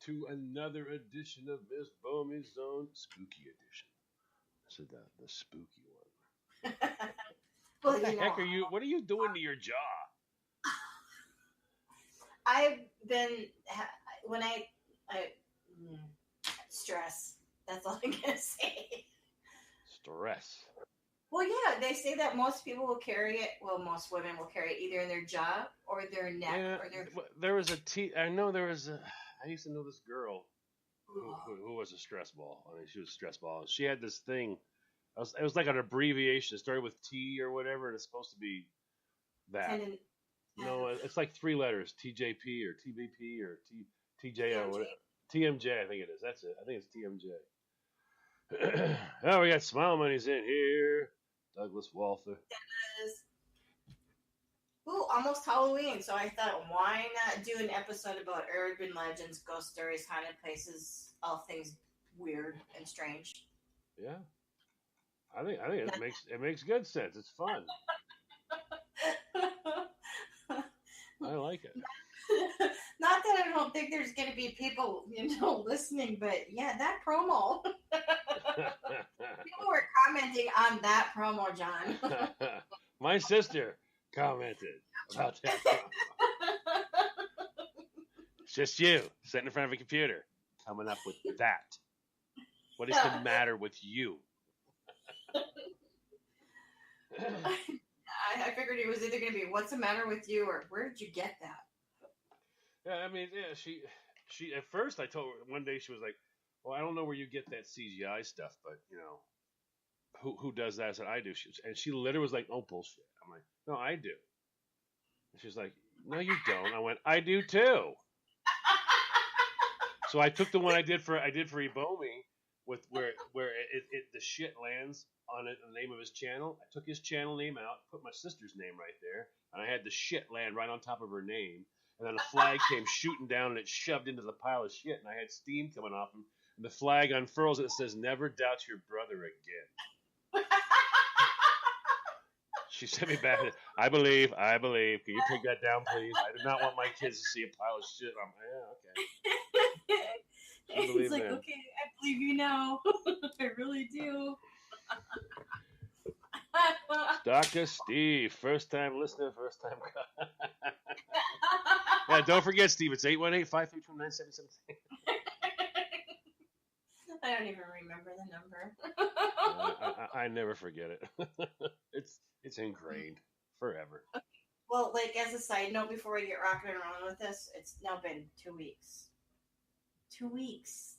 to another edition of Miss Bomey's Zone Spooky Edition. This is the spooky one. Well, What the heck are you? What are you doing to your jaw? I've been when I stress. That's all I'm gonna say. Stress. Well, yeah, they say that most people will carry it. Well, most women will carry it either in their jaw or their neck or their. There was I know there was a. I used to know this girl who was a stress ball. I mean, she was a stress ball. She had this thing. It was like an abbreviation. It started with T or whatever, and it's supposed to be that. No, it's like 3 letters: TJP or TBP or TJ or whatever. TMJ, I think it is. That's it. I think it's TMJ. Oh, we got Smile Money's in here. Douglas Walther. Ooh, almost Halloween. So I thought, why not do an episode about urban legends, ghost stories, haunted places, all things weird and strange. Yeah, I think it makes good sense. It's fun. I like it. Not that I don't think there's going to be people, listening, but yeah, that promo. People were commenting on that promo, John. My sister commented about that promo. It's just you sitting in front of a computer coming up with that. What is the matter with you? I figured it was either going to be what's the matter with you or where did you get that? Yeah, I mean, yeah, she at first I told her one day she was like, well, I don't know where you get that CGI stuff, but who does that? I said, I do. And she literally was like, oh, bullshit. I'm like, no, I do. And she's like, no, you don't. I went, I do too. So I took the one I did for Ebomi with where the shit lands on it, the name of his channel. I took his channel name out, put my sister's name right there, and I had the shit land right on top of her name. And then a flag came shooting down and it shoved into the pile of shit, and I had steam coming off him. And the flag unfurls and it says, never doubt your brother again. She sent me back. I believe. Can you take that down, please? I do not want my kids to see a pile of shit. I'm okay. It's like, okay, I believe you now. I really do. Dr. Steve, first time listener, first time caller. Yeah, don't forget, Steve. It's 818-532-9777. I don't even remember the number. I never forget it. It's ingrained forever. Okay. Well, like as a side note, before we get rocking and rolling with this, it's now been 2 weeks. 2 weeks.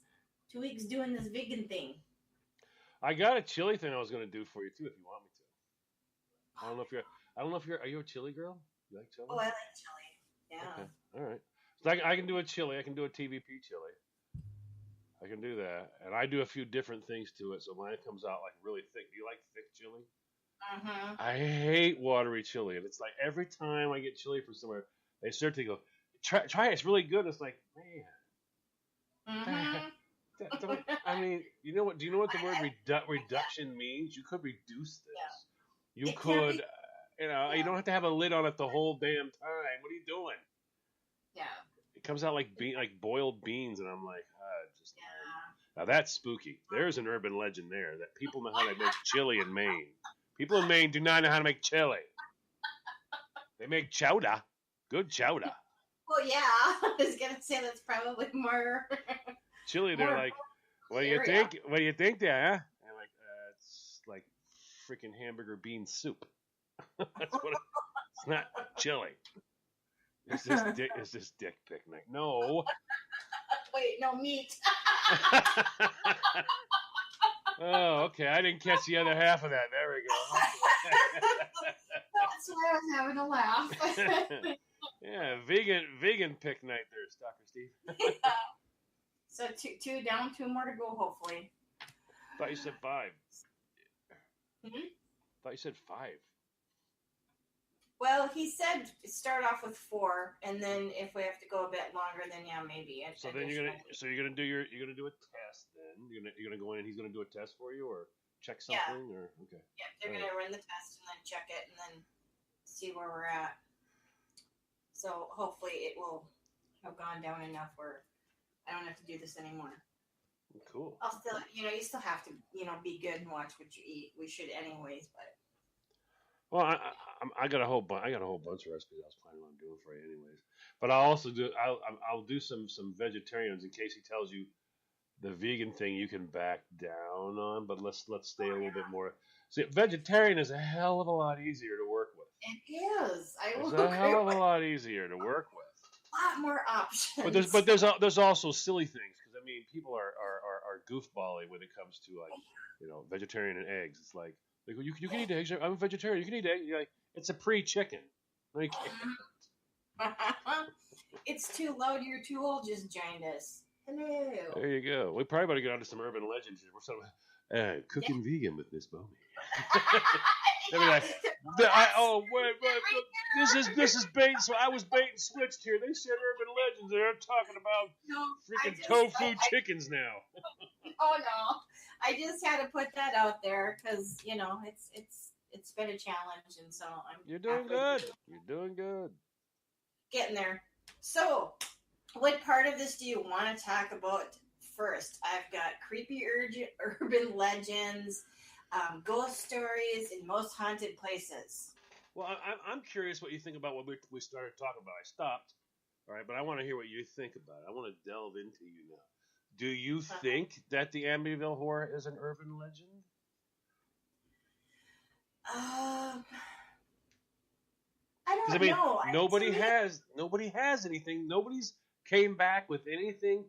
2 weeks doing this vegan thing. I got a chili thing I was going to do for you too, if you want me to. I don't know if you're. Are you a chili girl? You like chili? Oh, I like chili. Yeah. Okay. All right. So I can do a chili. I can do a TVP chili. I can do that, and I do a few different things to it, so mine comes out like really thick. Do you like thick chili? Mm-hmm. I hate watery chili, and it's like every time I get chili from somewhere, they start to go, try it. It's really good. It's like, man. Mm-hmm. I mean, you know what? Do you know what the word reduction means? You could reduce this. Yeah. You could, you don't have to have a lid on it the whole damn time. What are you doing? Yeah. It comes out like boiled beans, and I'm like, now that's spooky. There's an urban legend there that people know how to make chili in Maine. People in Maine do not know how to make chili. They make chowder. Good chowder. Well, yeah. I was gonna say that's probably more chili. They're like, what do you think? What do you think there? Huh? And like, it's like freaking hamburger bean soup. That's what it's not chili. It's this dick picnic. No. Wait, no meat. Oh, okay. I didn't catch the other half of that. There we go. That's why I was having a laugh. Yeah, vegan pick night there, Dr. Steve. Yeah. So two down, 2 more to go, hopefully. Thought you said 5. Mm-hmm. Thought you said 5. Well, he said start off with 4, and then if we have to go a bit longer, then yeah, maybe. So then you're gonna do a test. Then you're gonna go in and he's gonna do a test for you or check something or okay. Yeah, they're gonna run the test and then check it and then see where we're at. So hopefully it will have gone down enough where I don't have to do this anymore. Cool. I'll still, you still have to, be good and watch what you eat. We should anyways, but. Well, I got a whole bunch of recipes I was planning on doing for you, anyways. But I'll also I'll do some vegetarians in case he tells you the vegan thing you can back down on. But let's stay a little bit more. See, vegetarian is a hell of a lot easier to work with. It is. It's a hell of a lot easier to work with. A lot more options. But there's also silly things because I mean people are goofbally when it comes to like vegetarian and eggs. It's like you can eat eggs. I'm a vegetarian. You can eat eggs. You're like, it's a pre-chicken. Like, it's too loud. You're too old. Just joined us. Hello. There you go. We probably better get onto some urban legends here. We're sort of cooking vegan with Miss Bomey. Like, wait, this is bait. So I was bait and switched here. They said urban legends. They're talking about freaking tofu chickens now. Oh no. I just had to put that out there because it's been a challenge, and so You're doing good. You're doing good. Getting there. So, what part of this do you want to talk about first? I've got creepy urban legends, ghost stories, and most haunted places. Well, I'm curious what you think about what we started talking about. I stopped, all right, but I want to hear what you think about it. I want to delve into you now. Do you think that the Amityville Horror is an urban legend? I don't know. Nobody has anything. Nobody's came back with anything.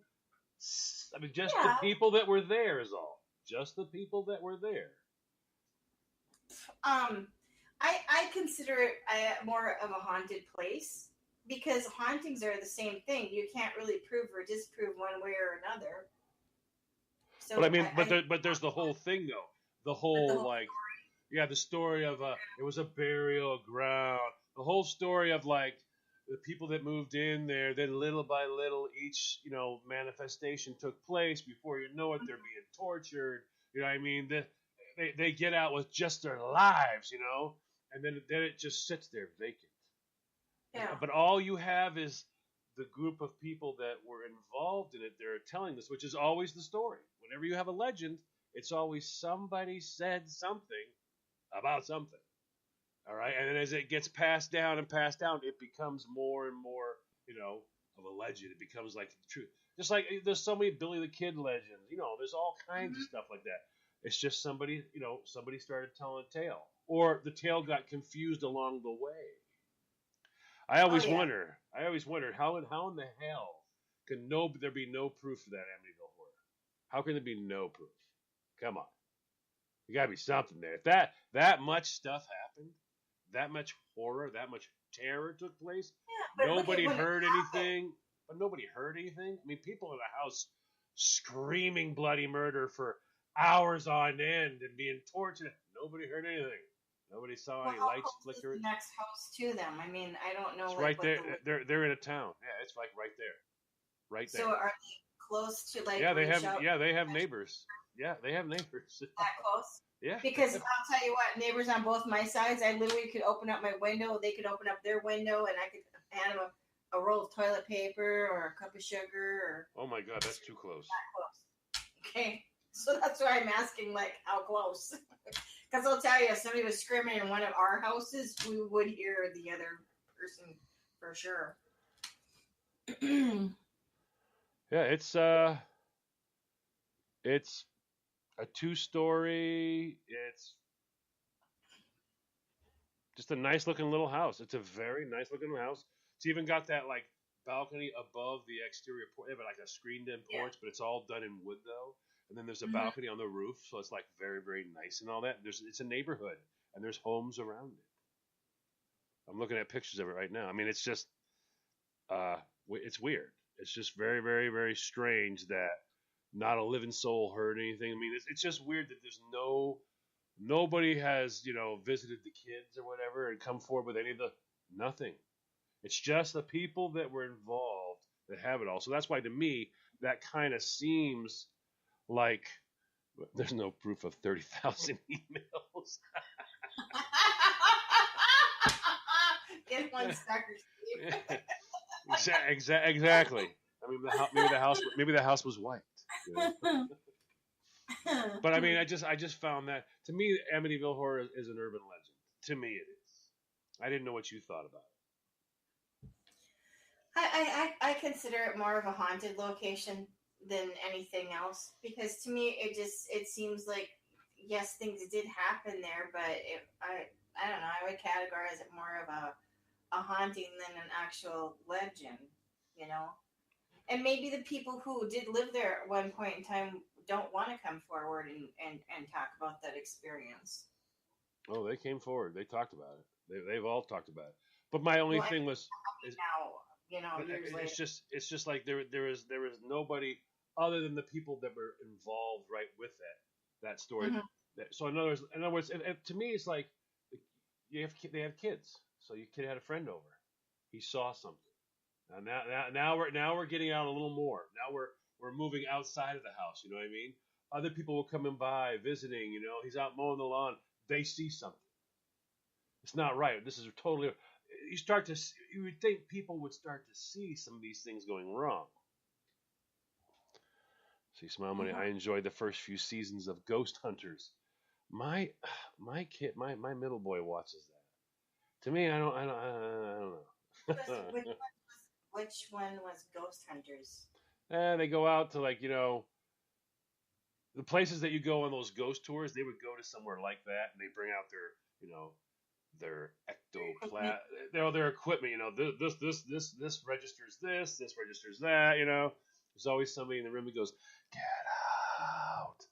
I mean, just the people that were there is all. Just the people that were there. I consider it more of a haunted place. Because hauntings are the same thing. You can't really prove or disprove one way or another. So but I mean, but there's the whole thing though. The whole like, the story of it was a burial ground. The whole story of like the people that moved in there. Then little by little, each manifestation took place. Before you know it, they're being tortured. You know what I mean? They get out with just their lives. And then it just sits there vacant. Yeah. But all you have is the group of people that were involved in it. They're telling this, which is always the story. Whenever you have a legend, it's always somebody said something about something. All right, and then as it gets passed down, it becomes more and more, of a legend. It becomes like the truth. Just like there's so many Billy the Kid legends. There's all kinds of stuff like that. It's just somebody started telling a tale, or the tale got confused along the way. I always wonder how in the hell can there be no proof for that Amityville Horror? How can there be no proof? Come on, there got to be something there. If that much stuff happened, that much horror, that much terror took place, nobody heard anything. But nobody heard anything. I mean, people in the house screaming bloody murder for hours on end and being tortured. Nobody heard anything. Nobody saw any lights flicker. The next house to them. I mean, I don't know. It's right there. They're in a town. Yeah, it's like right there. Right there. So are they close to like? Yeah, they have neighbors. Yeah, they have neighbors. That close. Yeah. Because I'll tell you what, neighbors on both my sides, I literally could open up my window. They could open up their window, and I could hand them a roll of toilet paper or a cup of sugar. Or oh my God, that's too close. Not close. Okay, so that's why I'm asking, like, how close? Because I'll tell you, if somebody was screaming in one of our houses, we would hear the other person for sure. Yeah, it's a 2-story. It's just a nice looking little house. It's a very nice looking house. It's even got that like balcony above the exterior porch. They have like a screened in porch, but it's all done in wood though. And then there's a balcony on the roof, so it's like very, very nice and all that. It's a neighborhood, and there's homes around it. I'm looking at pictures of it right now. I mean, it's just, it's weird. It's just very, very, very strange that not a living soul heard anything. I mean, it's just weird that there's nobody has, visited the kids or whatever and come forward with any of nothing. It's just the people that were involved that have it all. So that's why to me, that kind of seems like there's no proof of 30,000 emails. Get one sucker, Steve. Exactly. I maybe the house was white. You know? But I mean, I just found that, to me, Amityville Horror is an urban legend. To me, it is. I didn't know what you thought about I consider it more of a haunted location than anything else, because to me it seems like, yes, things did happen there, but I don't know, I would categorize it more of a haunting than an actual legend, you know. And maybe the people who did live there at one point in time don't want to come forward and talk about that experience. it. Oh, they came forward. They talked about it. They've all talked about it. But my only Well, thing was, now, you know, but years later. it's just like there is nobody other than the people that were involved right with that story. Mm-hmm. So in other words, to me, it's like they have kids. So your kid had a friend over. He saw something. Now we're getting out a little more. Now we're moving outside of the house. You know what I mean? Other people will come in by visiting. You know, he's out mowing the lawn. They see something. It's not right. This is totally. You would think people would start to see some of these things going wrong. See, Smile Money. I enjoyed the first few seasons of Ghost Hunters. My kid, my middle boy watches that. To me, I don't know. Which one was Ghost Hunters? They go out to, like, the places that you go on those ghost tours. They would go to somewhere like that, and they bring out their their equipment. This registers this registers that. There's always somebody in the room who goes, "Get out!"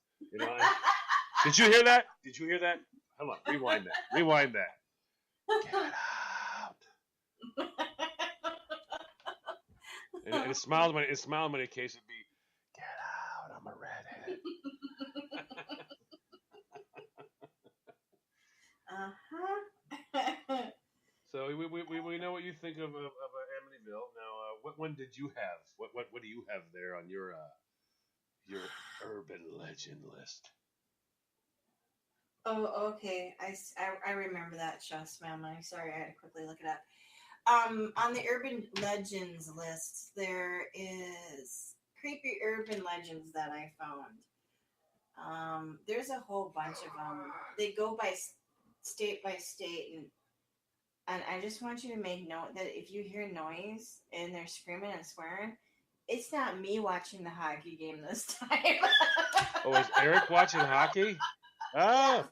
Did you hear that? Did you hear that? Hold on, rewind that. Get out! And Smile Money case would be, "Get out! I'm a redhead." So we know what you think of Amityville. Now, what did you have? What do you have there on your urban legend list? Oh, okay. I remember that show, Smell Money. Sorry, I had to quickly look it up. On the urban legends list, there is creepy urban legends that I found. There's a whole bunch of them. They go by state, and I just want you to make note that if you hear noise and they're screaming and swearing, it's not me watching the hockey game this time. Oh, is Eric watching hockey? Oh.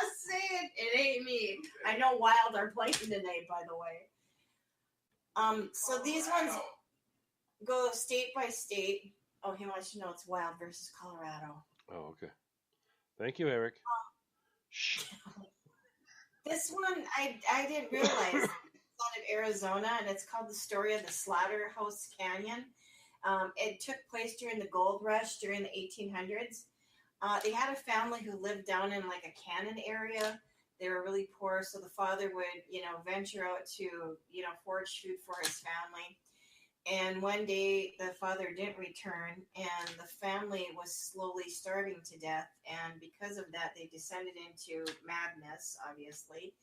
Just saying, it ain't me. I know Wild are playing today, by the way. So these ones go state by state. Oh, he wants to know it's Wild versus Colorado. Oh, okay. Thank you, Eric. Shh. This one, I didn't realize it's out of Arizona, and it's called The Story of the Slaughterhouse Canyon. It took place during the gold rush during the 1800s. They had a family who lived down in like a canyon area. They were really poor, so the father would, venture out to, forage food for his family. And one day the father didn't return, and the family was slowly starving to death. And because of that, they descended into madness, obviously.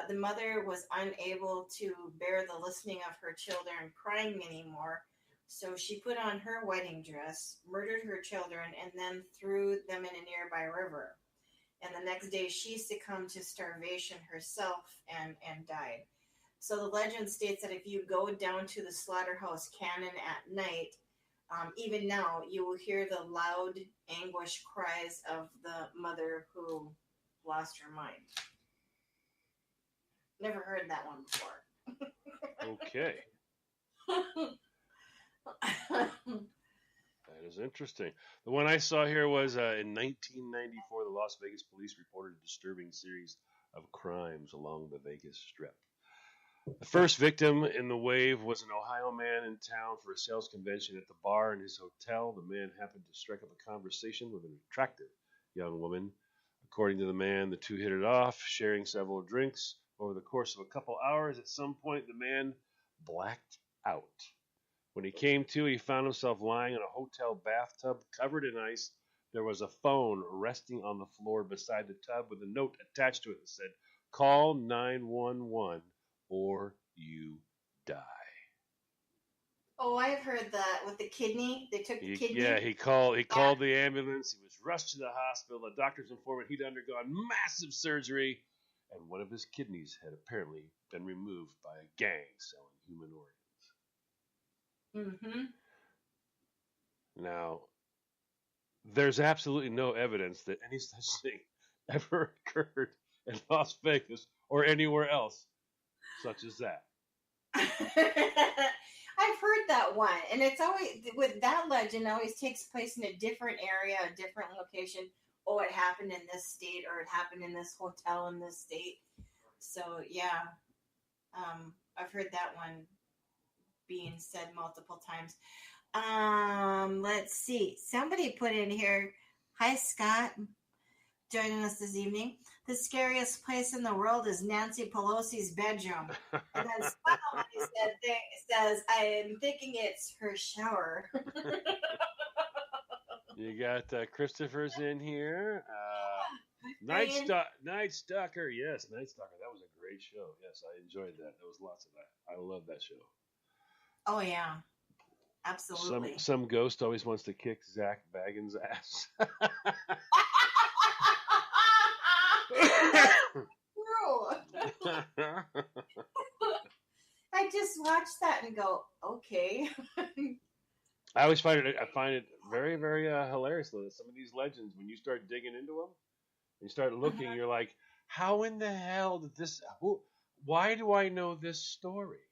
The mother was unable to bear the listening of her children crying anymore. So she put on her wedding dress, murdered her children, and then threw them in a nearby river. And the next day, she succumbed to starvation herself and died. So the legend states that if you go down to the Slaughterhouse Canyon at night, even now, you will hear the loud anguish cries of the mother who lost her mind. Never heard that one before. Okay. That is interesting. The one I saw here was in 1994, the Las Vegas police reported a disturbing series of crimes along the Vegas Strip. The first victim in the wave was an Ohio man in town for a sales convention. At the bar in his hotel, the man happened to strike up a conversation with an attractive young woman. According to the man, the two hit it off, sharing several drinks. Over the course of a couple hours, at some point, the man blacked out. When he came to, he found himself lying in a hotel bathtub covered in ice. There was a phone resting on the floor beside the tub with a note attached to it that said, "Call 911 or you die. Oh, I've heard that with the kidney. They took the kidney. Yeah, he called the ambulance. He was rushed to the hospital. The doctors informed him he'd undergone massive surgery, and one of his kidneys had apparently been removed by a gang selling human organs. Mm-hmm. Now, there's absolutely no evidence that any such thing ever occurred in Las Vegas or anywhere else, such as that. I've heard that one, and it's always with that legend. Always takes place in a different area, a different location. Oh, it happened in this state, or it happened in this hotel in this state. So yeah, I've heard that one being said multiple times. Let's see. Somebody put in here. Hi, Scott. Joining us this evening. The scariest place in the world is Nancy Pelosi's bedroom. And then somebody says, I am thinking it's her shower. You got Christopher's in here. Night Stalker. Yes, Night Stalker. That was a great show. Yes, I enjoyed that. There was lots of that. I love that show. Oh, yeah. Absolutely. Some ghost always wants to kick Zach Baggins' ass. I just watch that and go, okay. I always find it very, very hilarious though. Some of these legends, when you start digging into them, and you start looking, you're like, how in the hell did this? Why do I know this story?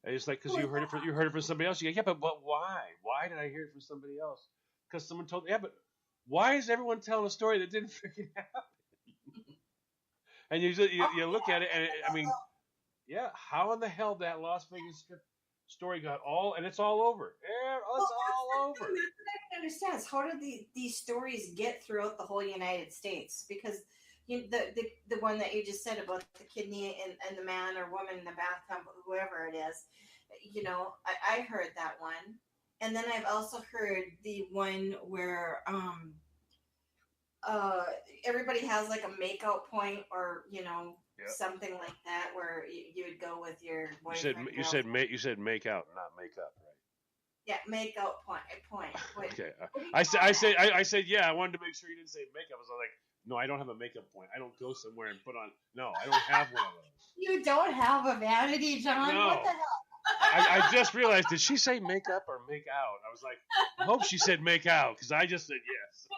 And it's like because you heard it from somebody else. You go, yeah, but why? Why did I hear it from somebody else? Because someone told me. Yeah, but why is everyone telling a story that didn't freaking happen? And you look at it, and I mean, yeah, how in the hell that Las Vegas Strip story got and it's all over. Yeah, it's all over. What I don't understand is how did these stories get throughout the whole United States? Because the one that you just said about the kidney and the man or woman in the bathtub, whoever it is, I heard that one, and then I've also heard the one where everybody has like a makeout point or something like that where you would go with your boyfriend. You said make out, not make up, right? Yeah, makeout point. Okay, I said yeah. I wanted to make sure you didn't say makeup. I was like, no, I don't have a makeup point. I don't go somewhere and put on. No, I don't have one of those. You don't have a vanity, John? No. What the hell? I just realized, did she say make up or make out? I was like, I hope she said make out because I just said yes.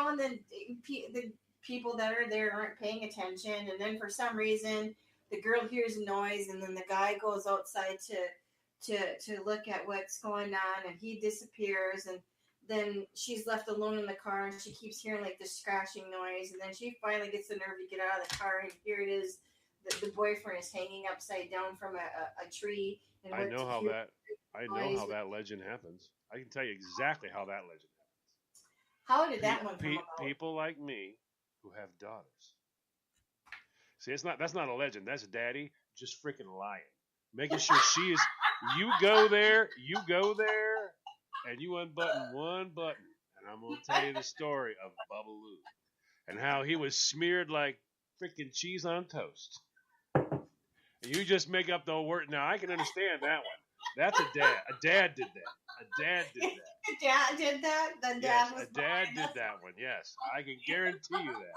And then the people that are there aren't paying attention, and then for some reason the girl hears a noise, and then the guy goes outside to look at what's going on, and he disappears, and then she's left alone in the car, and she keeps hearing like the scratching noise, and then she finally gets the nerve to get out of the car, and here it is, the boyfriend is hanging upside down from a tree. And I know how that legend happens. I can tell you exactly how that legend happens. How did that one come about? People like me who have daughters. See, that's not a legend. That's daddy just freaking lying. Making sure she is. You go there, and you unbutton one button. And I'm going to tell you the story of Bubbaloo and how he was smeared like freaking cheese on toast. And you just make up the word. Now, I can understand that one. That's a dad. A dad did that. A dad did that. A dad did that? The dad was a dad did that one, yes. I can guarantee you that.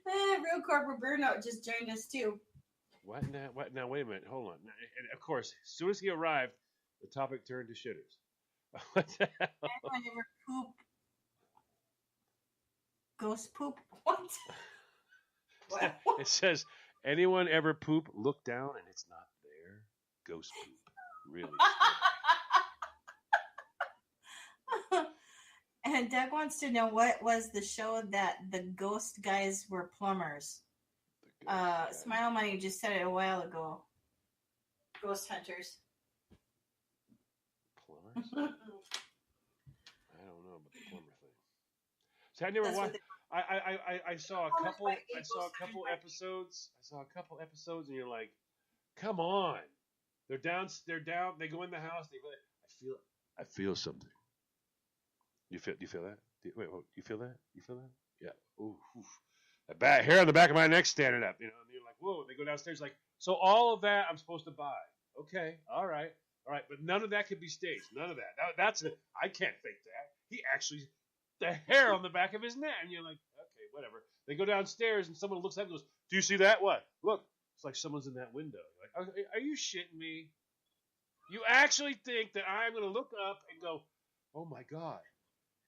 Real Corporal Burnout just joined us, too. What now, wait a minute. Hold on. And of course, as soon as he arrived, the topic turned to shitters. What the hell? Anyone ever poop? Ghost poop? What? It says, anyone ever poop, look down, and it's not there. Ghost poop. Really. And Doug wants to know, what was the show that the ghost guys were plumbers? Smile Money just said it a while ago. Ghost Hunters. Plumbers? I don't know about the plumber thing. So I never watched. I saw a couple. I saw a couple episodes. And you're like, come on. They're down. They go in the house. I feel something. You feel that? Wait, you feel that? Yeah. Ooh. Hair on the back of my neck standing up. And you're like, whoa. They go downstairs like, so all of that I'm supposed to buy. Okay, all right, but none of that could be staged. None of that. That's it. I can't fake that. He actually, the hair on the back of his neck, and you're like, okay, whatever. They go downstairs and someone looks up and goes, "Do you see that? What? Look, it's like someone's in that window." You're like, are you shitting me? You actually think that I'm going to look up and go, "Oh my god,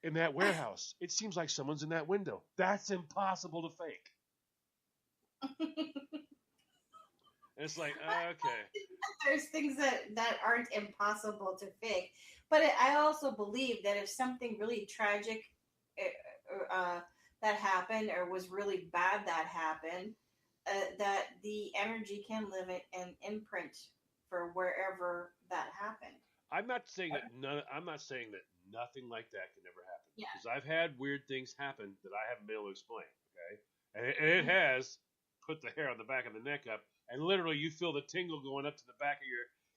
in that warehouse, it seems like someone's in that window." That's impossible to fake. And it's like, okay. There's things that aren't impossible to fake. But I also believe that if something really tragic that happened or was really bad that happened, that the energy can live an imprint for wherever that happened. I'm not saying that nothing like that can never happen. Yeah. Because I've had weird things happen that I haven't been able to explain. Okay, and it has put the hair on the back of the neck up, and literally you feel the tingle going up to the back of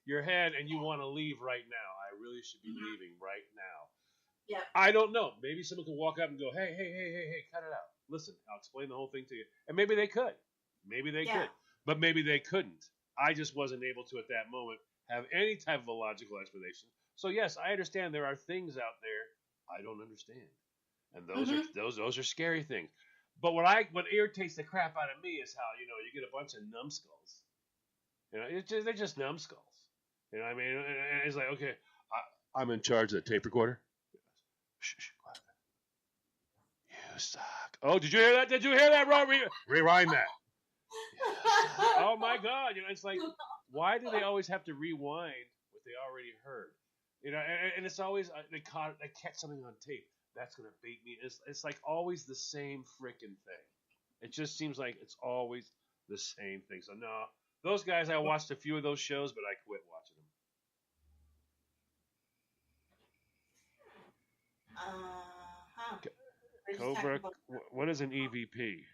your head, and you want to leave right now. I really should be leaving right now. Yeah. I don't know. Maybe someone could walk up and go, hey, cut it out. Listen, I'll explain the whole thing to you. And maybe they could. Maybe they could. But maybe they couldn't. I just wasn't able to, at that moment, have any type of a logical explanation. So, yes, I understand there are things out there I don't understand. And those are scary things. But what irritates the crap out of me is how, you get a bunch of numbskulls. They're just numbskulls. You know what I mean? And it's like, okay, I'm in charge of the tape recorder. Shh, quiet. You suck. Oh, did you hear that? Did you hear that, Rob? Rewind that. Oh my God! It's like, why do they always have to rewind what they already heard? And it's always they catch something on tape. That's gonna bait me. It's like always the same freaking thing. It just seems like it's always the same thing. So no, those guys, I watched a few of those shows, but I quit watching them. Cobra. What is an EVP?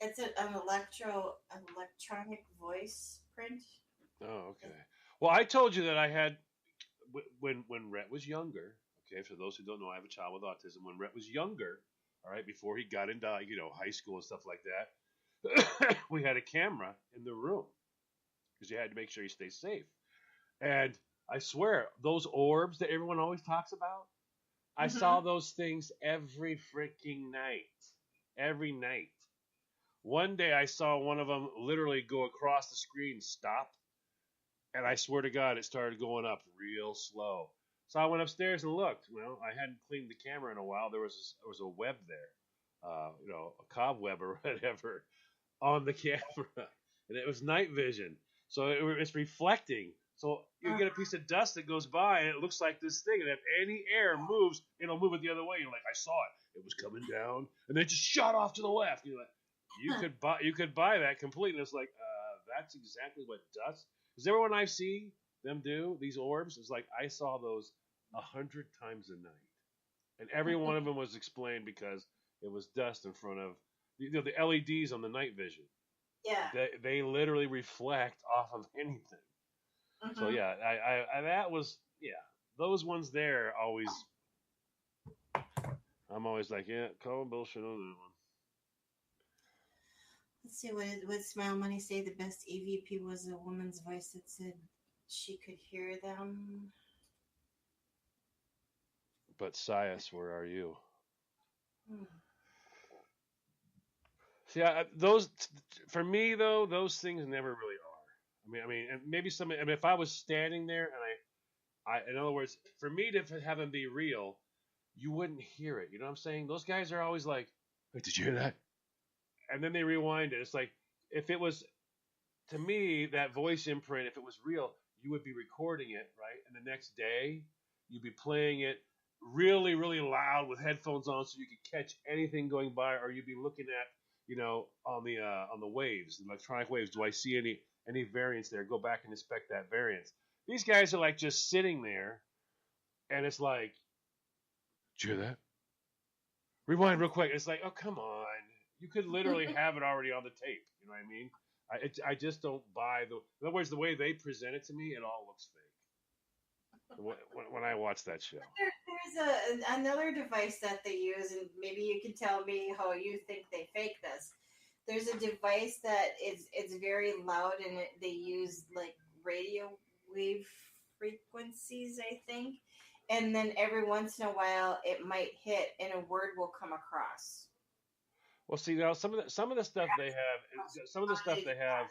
It's an electronic voice print. Oh, okay. Well, I told you that I had when Rhett was younger. Okay, for those who don't know, I have a child with autism. When Rhett was younger, all right, before he got into high school and stuff like that, we had a camera in the room because you had to make sure he stays safe. And I swear, those orbs that everyone always talks about, I saw those things every freaking night. Every night. One day I saw one of them literally go across the screen, stop, and I swear to God, it started going up real slow. So I went upstairs and looked. Well, I hadn't cleaned the camera in a while. There was a web there, a cobweb or whatever on the camera, and it was night vision. So it's reflecting. So you get a piece of dust that goes by, and it looks like this thing. And if any air moves, it'll move it the other way. You're like, I saw it. It was coming down, and then it just shot off to the left. You're like, you could buy that completely. And it's like, that's exactly what dust. Because everyone I see them do these orbs is like I saw those 100 times a night, and every one of them was explained because it was dust in front of the LEDs on the night vision. Yeah, they literally reflect off of anything. So yeah, I that was those ones there always. I'm always like, yeah, call bullshit on that one. Let's see, what Smile Money say? The best EVP was a woman's voice that said she could hear them. But Sias, where are you? See, those for me though, those things never really are. I mean, and maybe if I was standing there and I, in other words, for me to have them be real, you wouldn't hear it. You know what I'm saying? Those guys are always like, "Wait, did you hear that?" And then they rewind it. It's like if it was, to me, that voice imprint. If it was real, you would be recording it, right? And the next day, you'd be playing it really, really loud with headphones on, so you could catch anything going by, or you'd be looking at, on the waves, the electronic waves. Do I see any variance there? Go back and inspect that variance. These guys are like just sitting there, and it's like, did you hear that? Rewind real quick. It's like, oh, come on. You could literally have it already on the tape. You know what I mean? I just don't buy in other words, the way they present it to me, it all looks fake. When I watch that show. There's another device that they use, and maybe you can tell me how you think they fake this. there's a device that it's very loud and they use like radio wave frequencies, I think. And then every once in a while it might hit and a word will come across. Well, see now some of the stuff they have, some of the stuff they have,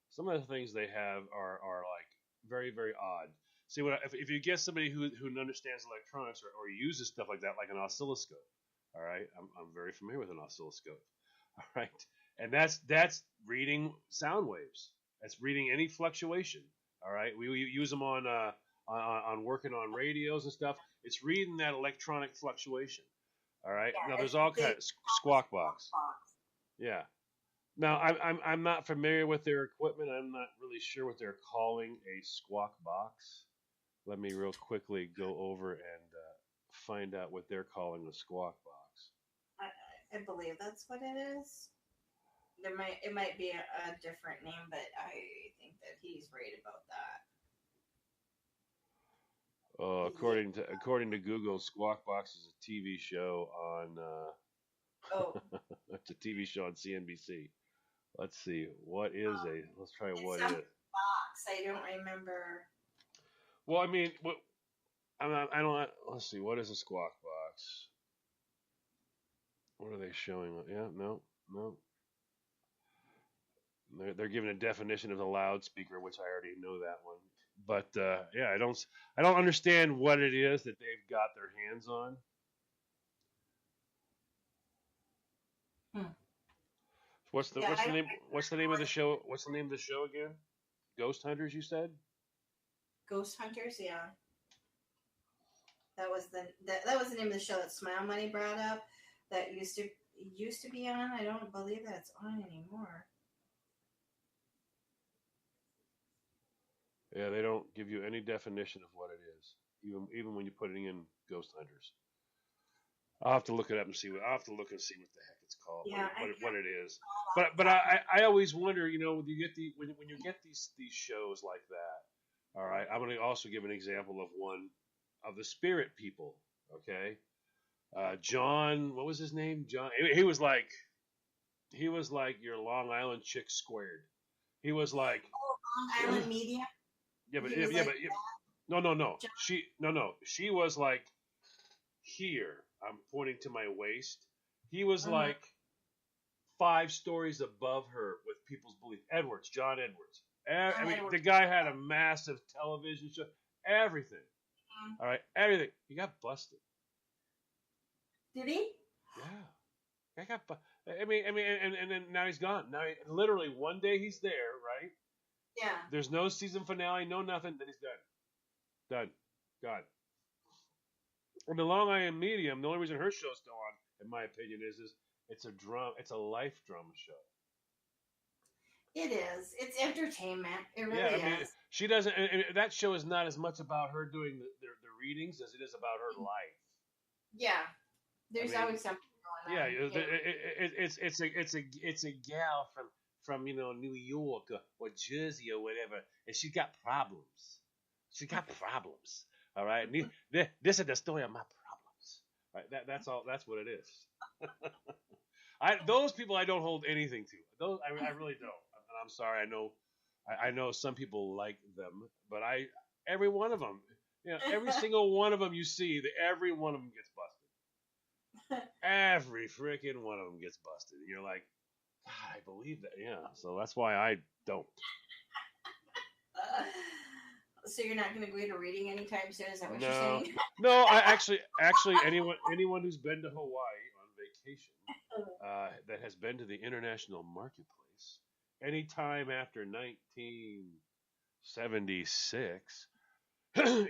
some of the things they have are like very very odd. See, if you get somebody who understands electronics or uses stuff like that, like an oscilloscope, all right, I'm very familiar with an oscilloscope, all right, and that's reading sound waves. That's reading any fluctuation. All right, we use them on working on radios and stuff. It's reading that electronic fluctuation. All right. Now Yeah, there's all they kinds squawk box. Yeah. Now I'm not familiar with their equipment. I'm not really sure what they're calling a squawk box. Let me real quickly go over and find out what they're calling a squawk box. I believe that's what it is. It might be a different name, but I think that he's right about that. According to Google, Squawk Box is a TV show on Oh, it's a TV show on CNBC. Let's see what is a. Let's try it's what some is. box. I don't remember. Well, I mean, what I'm not, I don't. Let's see. What is a Squawk Box? What are they showing? Yeah, no, no. They're giving a definition of the loudspeaker, which I already know that one. But yeah, I don't understand what it is that they've got their hands on. Hmm. What's the Yeah, what's I the don't name what's the name of the show? What's the name of the show again? Ghost Hunters, you said? Ghost Hunters. Yeah, that was that was the name of the show that Smile Money brought up. That used to be on. I don't believe that it's on anymore. Yeah, they don't give you any definition of what it is, even when you put it in Ghost Hunters. I'll have to look it up and see what I'll have to look and see what the heck it's called, Yeah, what it is. But I always wonder, you know, when you get when you get these shows like that. All right, I'm going to also give an example of one of the spirit people. Okay, John, what was his name? John. He was like your Long Island chick squared. He was like, Long Island Media. yeah, but He was like no. John. She was like here. I'm pointing to my waist. He was Uh-huh. like 5 stories above her with people's belief. Edwards, John Edwards. I mean, Edwards. the guy had a massive television show. Everything. Mhm. All right, everything. He got busted. Did he? Yeah, I got. And then now he's gone. Literally one day he's there, right? Yeah. There's no season finale, no nothing. Then he's done, gone. And the Long Island Medium, the only reason her show's still on, in my opinion, is it's a life drama show. It is. It's entertainment. It really Yeah, I mean, is. she doesn't. And that show is not as much about her doing the readings as it is about her life. Yeah. There's I mean, always something going Yeah, on. it's a gal from New York or Jersey or whatever, and she's got problems. She got problems. All right, this is the story of my problems. Right, that's all. That's what it is. Those people I don't hold anything to. Those I really don't. And I'm sorry. I know some people like them, but every one of them, every single one of them you see, every one of them gets busted. Every freaking one of them gets busted. And you're like, God, I believe that. Yeah. So that's why I don't. So you're not going to go into reading anytime soon? Is that what you're No, saying? no. I actually, anyone who's been to Hawaii on vacation, that has been to the international marketplace anytime after 1976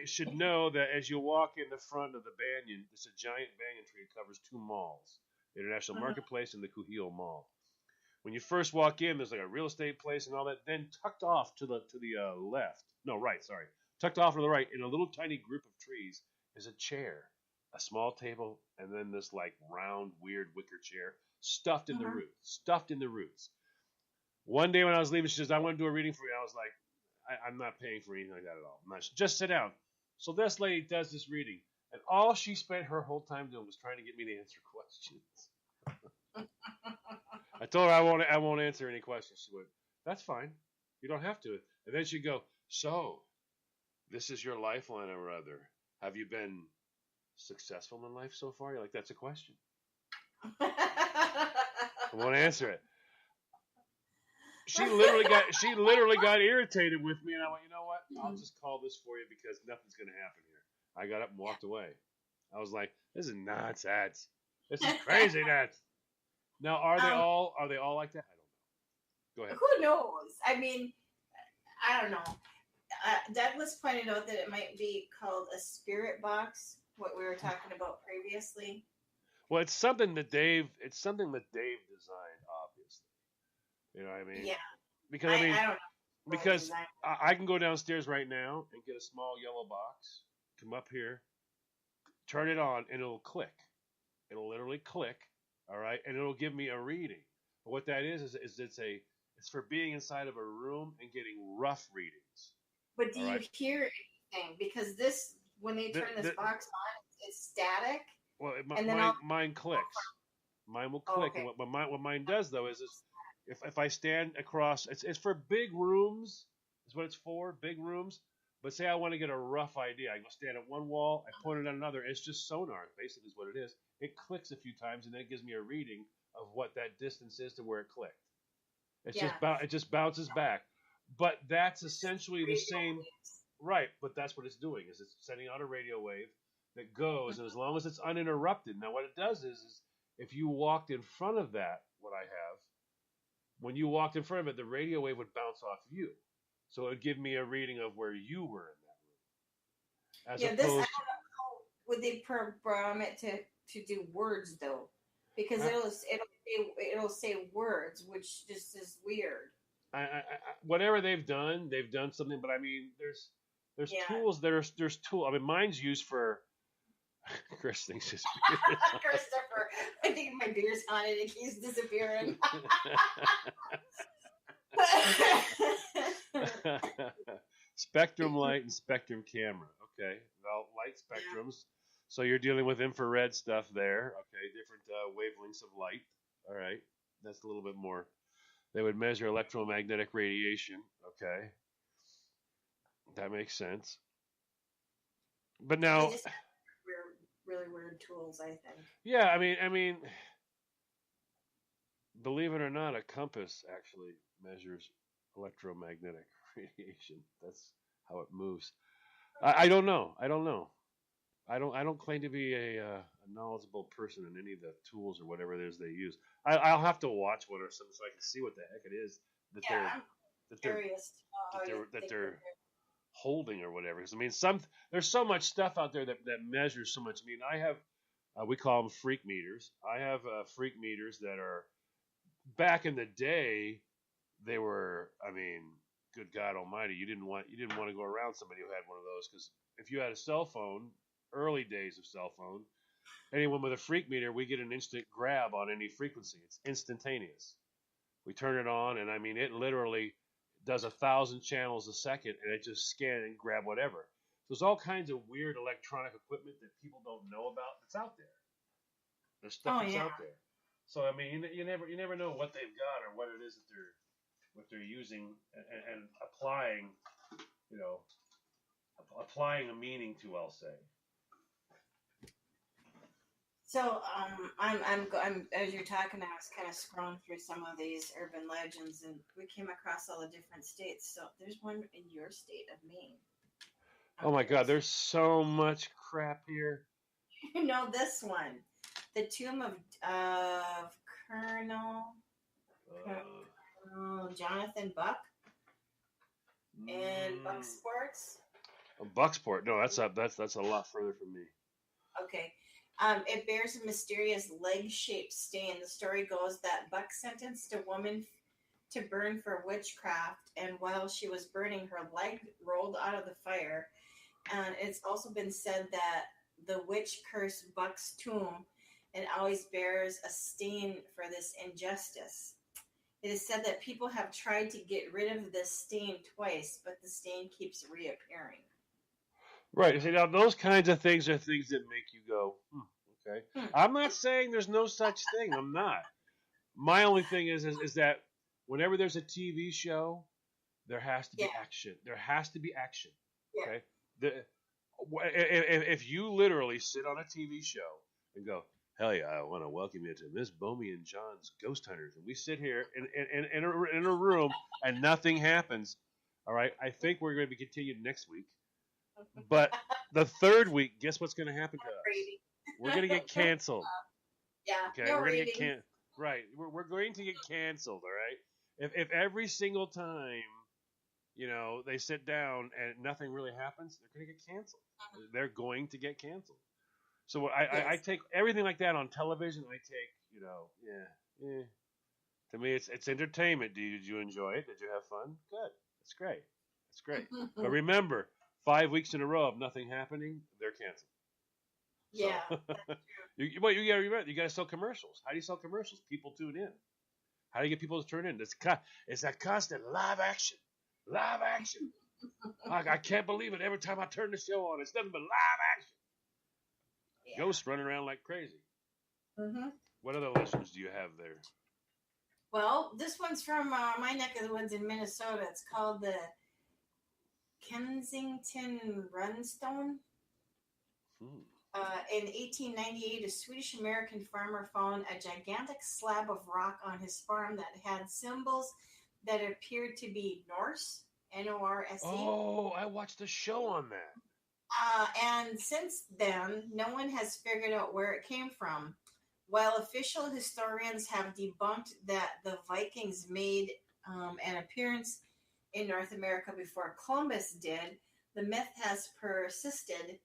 should know that as you walk in the front of the banyan, it's a giant banyan tree that covers 2 malls, the International Marketplace and the Kuhio Mall. When you first walk in, there's like a real estate place and all that. Then tucked off to the left, no, right, sorry, tucked off to the right, in a little tiny group of trees, is a chair, a small table, and then this like round, weird wicker chair stuffed in the roots. Stuffed in the roots. One day when I was leaving, she says, "I want to do a reading for you." I was like, I'm not paying for anything like that at all. Just sit down. So this lady does this reading, and all she spent her whole time doing was trying to get me to answer questions. I told her I won't answer any questions. She went, that's fine. You don't have to. And then she'd go, so, this is your lifeline or other. Have you been successful in life so far? You're like, that's a question. I won't answer it. She literally got irritated with me, and I went, you know what? I'll just call this for you because nothing's gonna happen here. I got up and walked away. I was like, this is nonsense. This is crazy nuts. Now, are they all like that? I don't know. Go ahead. Who knows? I mean, I don't know. Douglas pointed out that it might be called a spirit box, what we were talking about previously. Well, it's something that Dave designed, obviously. You know what I mean? Yeah. Because I don't know. Because Design. I can go downstairs right now and get a small yellow box, come up here, turn it on, and it'll click. It'll literally click, all right, and it'll give me a reading. But what that is it's for being inside of a room and getting rough readings. But do you hear anything? Because when they turn this box on, it's static. Well, and then mine clicks. Mine will click. Okay. And what mine does though is if I stand across, it's for big rooms. Is what it's for, big rooms. But say I want to get a rough idea, I go stand at one wall, I point it at another. It's just sonar, basically, is what it is. It clicks a few times, and then it gives me a reading of what that distance is to where it clicked. It just bounces back. But that's essentially the same, right? But that's what it's doing. Is it's sending out a radio wave that goes, and as long as it's uninterrupted. Now, what it does is if you walked in front of that, what I have, when you walked in front of it, the radio wave would bounce off you. So it would give me a reading of where you were in that room. I don't know how would they program it to do words though, because it'll say words, which just is weird. Whatever they've done something. But I mean, there's tools. There's tool. I mean, mine's used for. Chris thinks his beer is on. Christopher, I think my beer's on and it keeps disappearing. Spectrum light and spectrum camera. Okay, well, light spectrums. So you're dealing with infrared stuff there. Okay, different wavelengths of light. All right, that's a little bit more. They would measure electromagnetic radiation. Okay, that makes sense. But now, really weird tools, I think. Yeah, I mean, believe it or not, a compass actually measures electromagnetic radiation. That's how it moves. I don't know. I don't claim to be a knowledgeable person in any of the tools or whatever it is they use. I'll have to watch one or something so I can see what the heck it is that they're holding or whatever. Because I mean, there's so much stuff out there that measures so much. I mean, I have we call them freak meters. I have freak meters that are back in the day. They were, I mean, good God Almighty, you didn't want to go around somebody who had one of those, because if you had a cell phone, early days of cell phone, anyone with a freak meter, we get an instant grab on any frequency. It's instantaneous. We turn it on, and I mean, it literally does 1,000 channels a second, and it just scan and grab whatever. So there's all kinds of weird electronic equipment that people don't know about that's out there. There's stuff that's out there. So I mean, you never know what they've got or what it is that they're using and applying, applying a meaning to, I'll say. So I'm as you're talking, I was kind of scrolling through some of these urban legends, and we came across all the different states. So there's one in your state of Maine. Oh my God, there's so much crap here. You know this one, the tomb of Colonel Jonathan Buck in Bucksports. Bucksport? No, that's a lot further from me. Okay. It bears a mysterious leg-shaped stain. The story goes that Buck sentenced a woman to burn for witchcraft, and while she was burning, her leg rolled out of the fire. And it's also been said that the witch cursed Buck's tomb and always bears a stain for this injustice. It is said that people have tried to get rid of this stain twice, but the stain keeps reappearing. Right. See, now those kinds of things are things that make you go, okay. I'm not saying there's no such thing. I'm not. My only thing is that whenever there's a TV show, there has to Yeah, be action. There has to be action. yeah. Okay. If you literally sit on a TV show and go, hell yeah, I want to welcome you to Miss Bomey and John's Ghost Hunters, and we sit here in a room and nothing happens, all right, I think we're going to be continued next week. But the third week, guess what's going to happen to us? Rating. We're going to get canceled. Yeah, Okay, no we're going to get ratings. right. We're going to get canceled. All right. If every single time they sit down and nothing really happens, they're going to get canceled. They're going to get canceled. So I Yes. take everything like that on television. I take yeah. To me, it's entertainment. Did you enjoy it? Did you have fun? Good. It's great. It's great. But remember, 5 weeks in a row of nothing happening, they're canceled. Yeah. So, you got to remember, you got to sell commercials. How do you sell commercials? People tune in. How do you get people to turn in? It's that constant live action. Live action. I can't believe it. Every time I turn the show on, it's nothing but live action. Yeah. Ghosts running around like crazy. Mm-hmm. What other listeners do you have there? Well, this one's from my neck of the woods in Minnesota. It's called the Kensington Runestone. In 1898, a Swedish-American farmer found a gigantic slab of rock on his farm that had symbols that appeared to be Norse, N-O-R-S-E. Oh, I watched a show on that. And since then, no one has figured out where it came from. While official historians have debunked that the Vikings made an appearance in North America before Columbus did, the myth has persisted.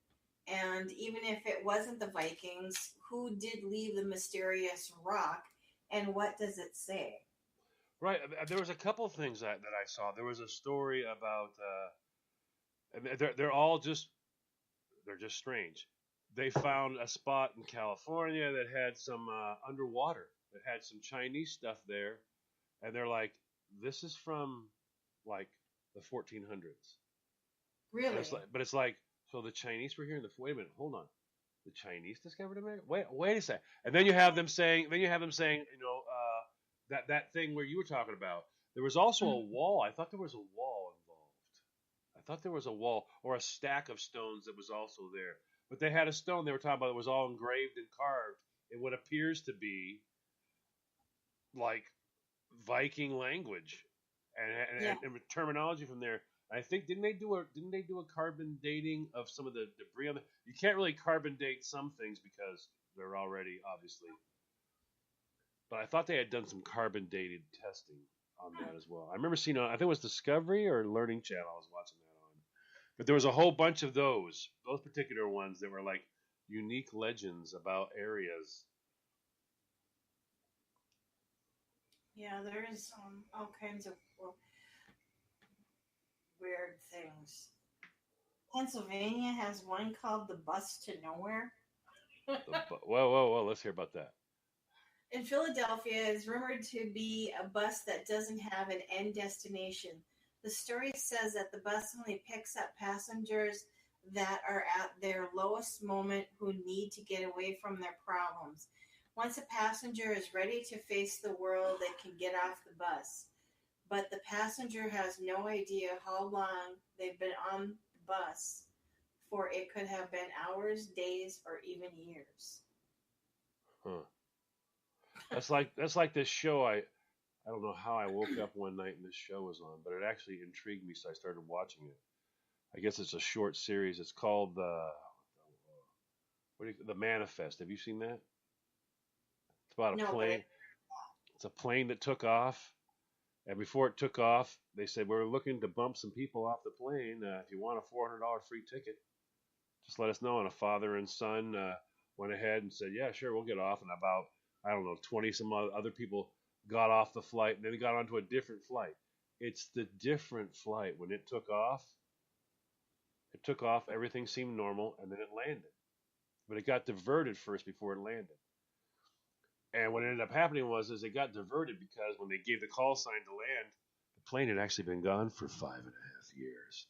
And even if it wasn't the Vikings, who did leave the mysterious rock, and what does it say? Right. There was a couple of things that I saw. There was a story about, and they're just strange. They found a spot in California that had some underwater, that had some Chinese stuff there, and they're like, this is from like the 1400s. Really? But it's like, so the Chinese were here in the. Wait a minute, hold on. The Chinese discovered America. Wait a second. And then you have them saying, that thing where you were talking about. There was also a wall. I thought there was a wall involved. I thought there was a wall or a stack of stones that was also there. But they had a stone they were talking about that was all engraved and carved in what appears to be like Viking language and terminology from there. I think didn't they do a carbon dating of some of the debris on the? You can't really carbon date some things because they're already obviously. But I thought they had done some carbon dated testing on that as well. I remember seeing I think it was Discovery or Learning Channel I was watching that on. But there was a whole bunch of those particular ones that were like unique legends about areas. Yeah, there's all kinds of weird things. Pennsylvania has one called the Bus to Nowhere. Whoa! Let's hear about that. In Philadelphia, is rumored to be a bus that doesn't have an end destination. The story says that the bus only picks up passengers that are at their lowest moment who need to get away from their problems. Once a passenger is ready to face the world, they can get off the bus. But the passenger has no idea how long they've been on the bus, for it could have been hours, days, or even years. Huh. That's like this show. I don't know how I woke up one night and this show was on, but it actually intrigued me, so I started watching it. I guess it's a short series. It's called The Manifest. Have you seen that? It's about a plane. It's a plane that took off, and before it took off, they said we're looking to bump some people off the plane. If you want a $400 free ticket, just let us know. And a father and son went ahead and said, yeah, sure, we'll get off. And about 20 some other people got off the flight, and then they got onto a different flight. It's the different flight. When it took off, everything seemed normal, and then it landed. But it got diverted first before it landed. And what ended up happening was it got diverted because when they gave the call sign to land, the plane had actually been gone for 5.5 years.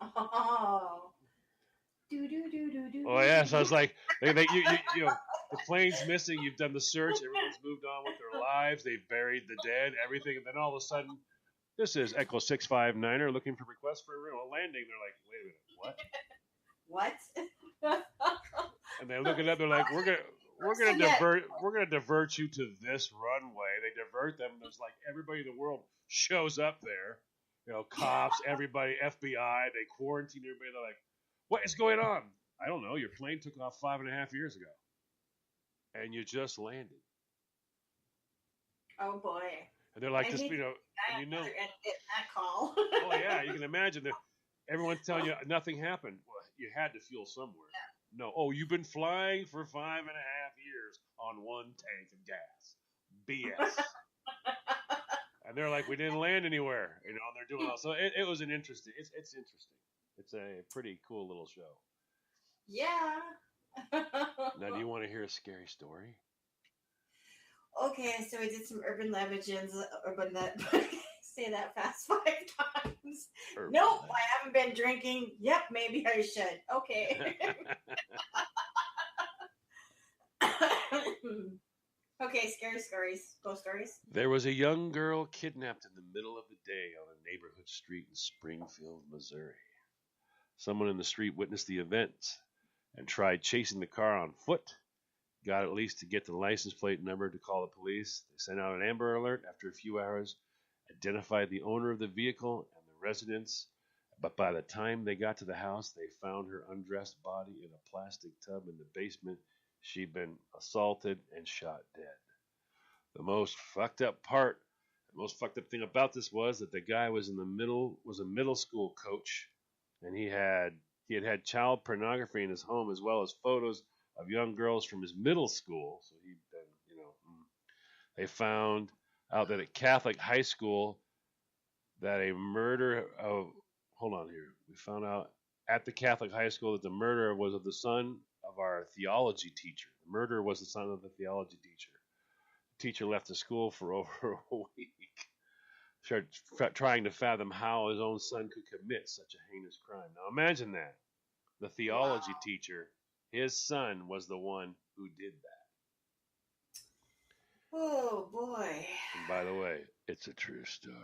Oh. Do do do do do. Oh yeah, so I was like, you know, the plane's missing. You've done the search. Everyone's moved on with their lives. They've buried the dead, everything, and then all of a sudden, this is Echo 659er looking for requests for a landing. They're like, wait a minute, what? What? And they look it up. They're like, we're gonna divert you to this runway. They divert them. And there's like everybody in the world shows up there. You know, cops, everybody, FBI. They quarantine everybody. They're like, what is going on? I don't know. Your plane took off 5.5 years ago, and you just landed. Oh boy. And they're like, I just hate you know, and you know, that call. oh yeah, you can imagine that everyone's telling you nothing happened. Well, you had to fuel somewhere. No, oh, you've been flying for 5.5 years on one tank of gas. BS. And they're like, we didn't land anywhere. You know, and they're doing all. So it was an interesting. It's interesting. It's a pretty cool little show. Yeah. Now, do you want to hear a scary story? Okay, so I did some urban legends. Say that fast 5 times. Urban Nope, legend. I haven't been drinking. Yep, maybe I should. Okay. Okay, scary stories. Ghost stories. There was a young girl kidnapped in the middle of the day on a neighborhood street in Springfield, Missouri. Someone in the street witnessed the event and tried chasing the car on foot. Got at least to get the license plate number to call the police. They sent out an Amber Alert after a few hours, identified the owner of the vehicle and the residents, but by the time they got to the house, they found her undressed body in a plastic tub in the basement. She'd been assaulted and shot dead. The most fucked up thing about this was that the guy was a middle school coach, and he had had child pornography in his home as well as photos of young girls from his middle school. So he'd been, you know, they found out that at Catholic high school that a murder of, hold on here. We found out at the Catholic high school that the murder was of the son of our theology teacher. The murderer was the son of the theology teacher. The teacher left the school for over a week, trying to fathom how his own son could commit such a heinous crime. Now imagine that. The theology teacher, his son was the one who did that. Oh boy. And by the way, it's a true story.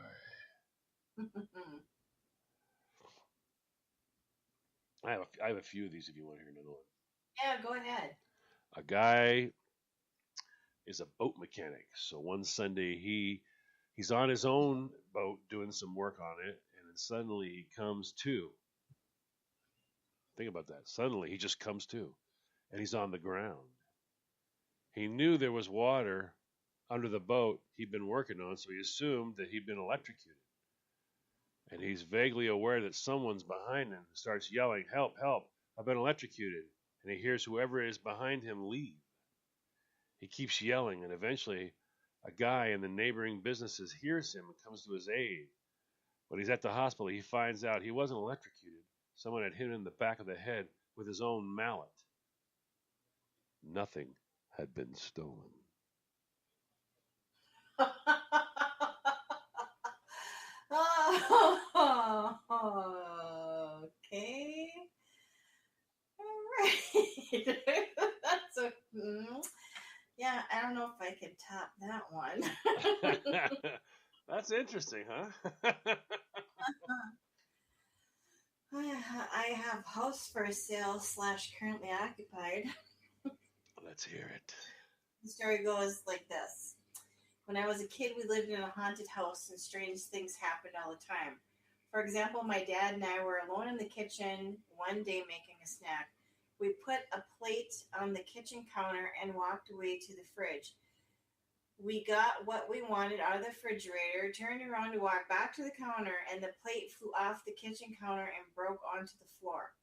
I have a few of these if you want to hear another one. Yeah, go ahead. A guy is a boat mechanic. So one Sunday he's on his own boat doing some work on it, and then suddenly he comes to. Think about that. Suddenly he just comes to, and he's on the ground. He knew there was water under the boat he'd been working on, so he assumed that he'd been electrocuted. And he's vaguely aware that someone's behind him, starts yelling, "Help, help, I've been electrocuted." And he hears whoever is behind him leave. He keeps yelling, and eventually a guy in the neighboring businesses hears him and comes to his aid. When he's at the hospital, he finds out he wasn't electrocuted. Someone had hit him in the back of the head with his own mallet. Nothing had been stolen. Okay. All right. That's a. Yeah, I don't know if I could top that one. That's interesting, huh? I have house for sale / currently occupied. Let's hear it. The story goes like this. When I was a kid, we lived in a haunted house and strange things happened all the time. For example, my dad and I were alone in the kitchen one day making a snack. We put a plate on the kitchen counter and walked away to the fridge. We got what we wanted out of the refrigerator, turned around to walk back to the counter, and the plate flew off the kitchen counter and broke onto the floor.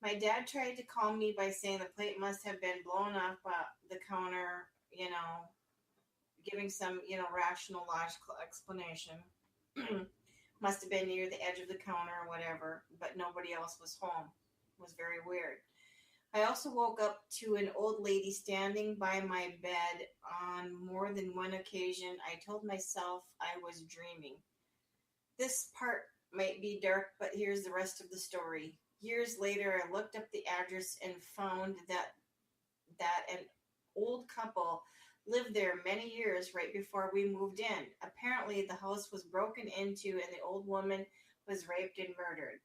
My dad tried to calm me by saying the plate must have been blown off the counter, giving some, rational, logical explanation. Must have been near the edge of the counter or whatever, but nobody else was home. It was very weird. I also woke up to an old lady standing by my bed on more than one occasion. I told myself I was dreaming. This part might be dark, but here's the rest of the story. Years later, I looked up the address and found that an old couple lived there many years right before we moved in. Apparently, the house was broken into and the old woman was raped and murdered.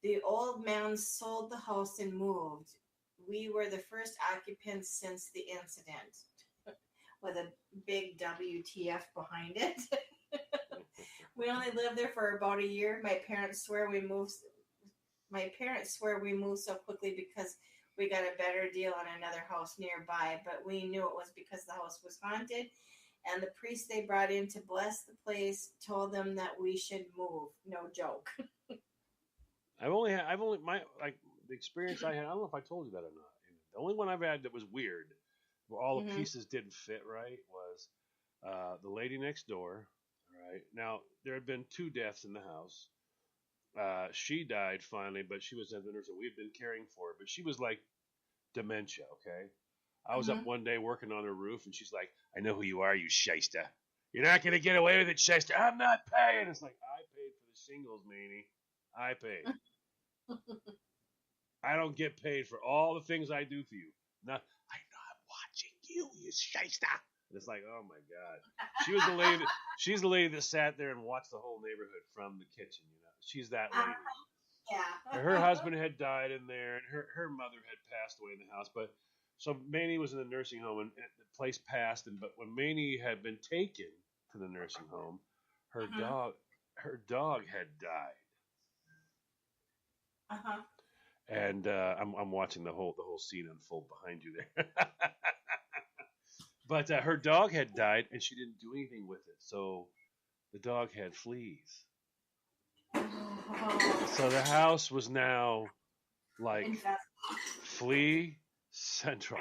The old man sold the house and moved. We were the first occupants since the incident, with a big WTF behind it. We only lived there for about a year. My parents swear we moved so quickly because we got a better deal on another house nearby, but we knew it was because the house was haunted, and the priest they brought in to bless the place told them that we should move. No joke. I've only my like the experience I had. I don't know if I told you that or not. The only one I've had that was weird, where all the Mm-hmm. pieces didn't fit right, was the lady next door. Right now, there had been two deaths in the house. She died finally, but she was at the nurse. We had been caring for her, but she was like dementia. Okay, I was up Mm-hmm. one day working on her roof, and she's like, "I know who you are, you shyster. You're not gonna get away with it, shyster. I'm not paying." It's like I paid for the shingles, Manny. I paid. I don't get paid for all the things I do for you. Now, I know I'm watching you, you shyster. And it's like, oh my god. She was the lady. She's the lady that sat there and watched the whole neighborhood from the kitchen. You know, she's that lady. Yeah. Her husband had died in there, and her mother had passed away in the house. But so Manny was in the nursing home, and the place passed. And but when Manny had been taken to the nursing home, her Uh-huh. dog her dog had died. Uh-huh. And I'm watching the whole scene unfold behind you there. But her dog had died, and she didn't do anything with it. So the dog had fleas. So the Oh. house was now like Infest. flea central.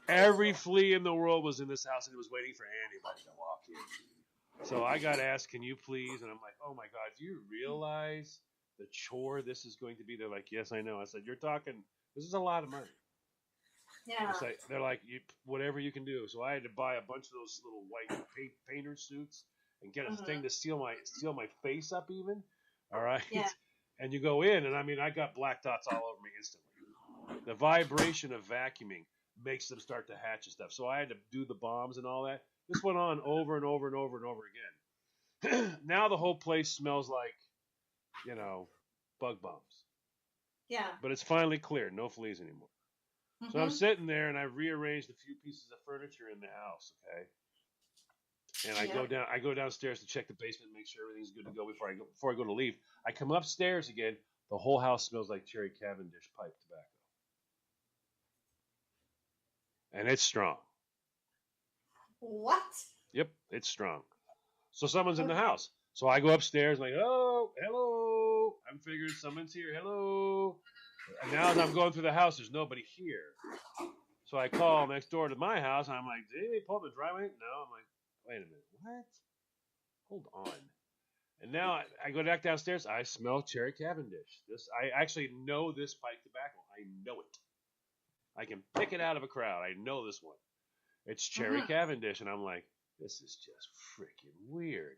Every flea in the world was in this house, and it was waiting for anybody to walk in. So I got asked, "Can you please?" And I'm like, "Oh my God, do you realize the chore this is going to be?" They're like, "Yes, I know." I said, "You're talking. This is a lot of money." Yeah. It's like they're like, whatever you can do. So I had to buy a bunch of those little white painter suits and get a Mm-hmm. thing to seal my face up even. All right, Yeah. and you go in, and I mean, I got black dots all over me instantly. The vibration of vacuuming makes them start to hatch and stuff. So I had to do the bombs and all that. This went on over and over and over and over again. Now the whole place smells like, you know, bug bombs. Yeah. But it's finally cleared. No fleas anymore. So I'm Mm-hmm. sitting there and I've rearranged a few pieces of furniture in the house, okay? And Yep. I go downstairs to check the basement, make sure everything's good to go before I go to leave. I come upstairs again. The whole house smells like Cherry Cavendish pipe tobacco. And it's strong. What? Yep, it's strong. So someone's in the Okay. house. So I go upstairs like, "Oh, hello." I'm figuring someone's here. Hello. And now as I'm going through the house, there's nobody here. So I call next door to my house, and I'm like, "Did anybody pull up the driveway?" No. I'm like, "Wait a minute. What? Hold on." And now I go back downstairs. I smell Cherry Cavendish. I actually know this pipe tobacco. I know it. I can pick it out of a crowd. I know this one. It's Cherry Mm-hmm. Cavendish, and I'm like, this is just freaking weird.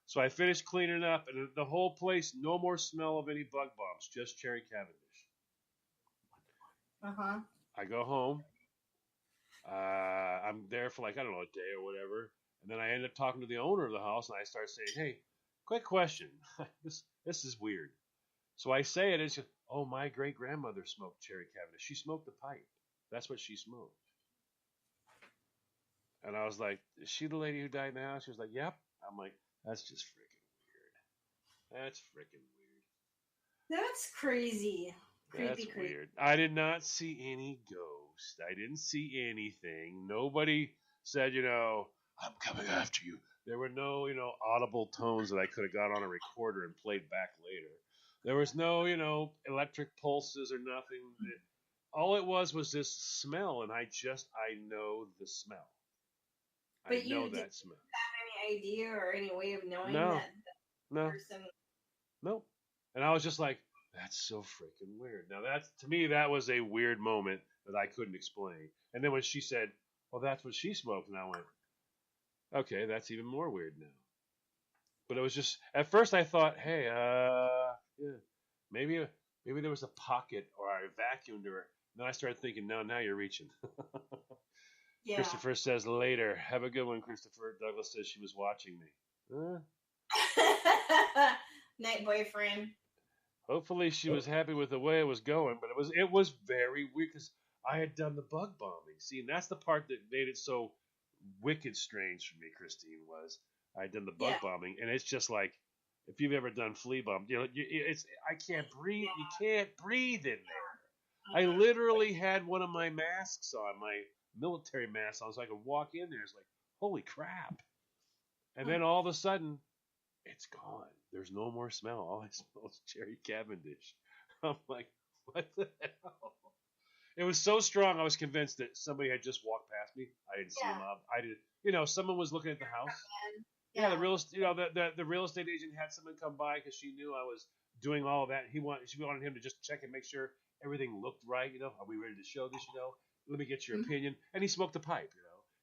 So I finished cleaning up, and the whole place, no more smell of any bug bombs, just Cherry Cavendish. Uh-huh. I go home. I'm there for like, I don't know, a day or whatever. And then I end up talking to the owner of the house, and I start saying, "Hey, quick question. this is weird." So I say it, and she goes, "Oh, my great grandmother smoked Cherry Cavendish. She smoked the pipe. That's what she smoked." And I was like, "Is she the lady who died in the house?" She was like, "Yep." I'm like, "That's just freaking weird. That's freaking weird. That's crazy. That's Creepy, creepy. weird." I did not see any ghost. I didn't see anything. Nobody said, "I'm coming after you." There were no, audible tones that I could have got on a recorder and played back later. There was no, electric pulses or nothing. All it was this smell, and I know the smell. I But you know didn't that smell. have any idea or any way of knowing No, that the no, person. no. And I was just like, that's so freaking weird. Now that's to me that was a weird moment that I couldn't explain. And then when she said, "Well, that's what she smoked," and I went, "Okay, that's even more weird now." But it was just at first I thought, "Hey, yeah." maybe there was a pocket or I vacuumed her. Then I started thinking, no, now you're reaching. Yeah. Christopher says later, have a good one, Christopher. Douglas says she was watching me. Night boyfriend. Hopefully she was happy with the way it was going, but it was very weird because I had done the bug bombing. See, and that's the part that made it so wicked strange for me, Christine, was I had done the bug bombing, and it's just like if you've ever done flea bomb, it's I can't breathe. You can't breathe in there. I literally had one of my masks on, my military mask on, so I could walk in there. It's like, holy crap! And then all of a sudden, it's gone. There's no more smell. All I smell is Cherry Cavendish. I'm like, what the hell? It was so strong. I was convinced that somebody had just walked past me. I didn't see him up. I did. Someone was looking at the house. Yeah, the real estate. The real estate agent had someone come by because she knew I was doing all of that. She wanted him to just check and make sure everything looked right. Are we ready to show this? Let me get your opinion. And he smoked a pipe.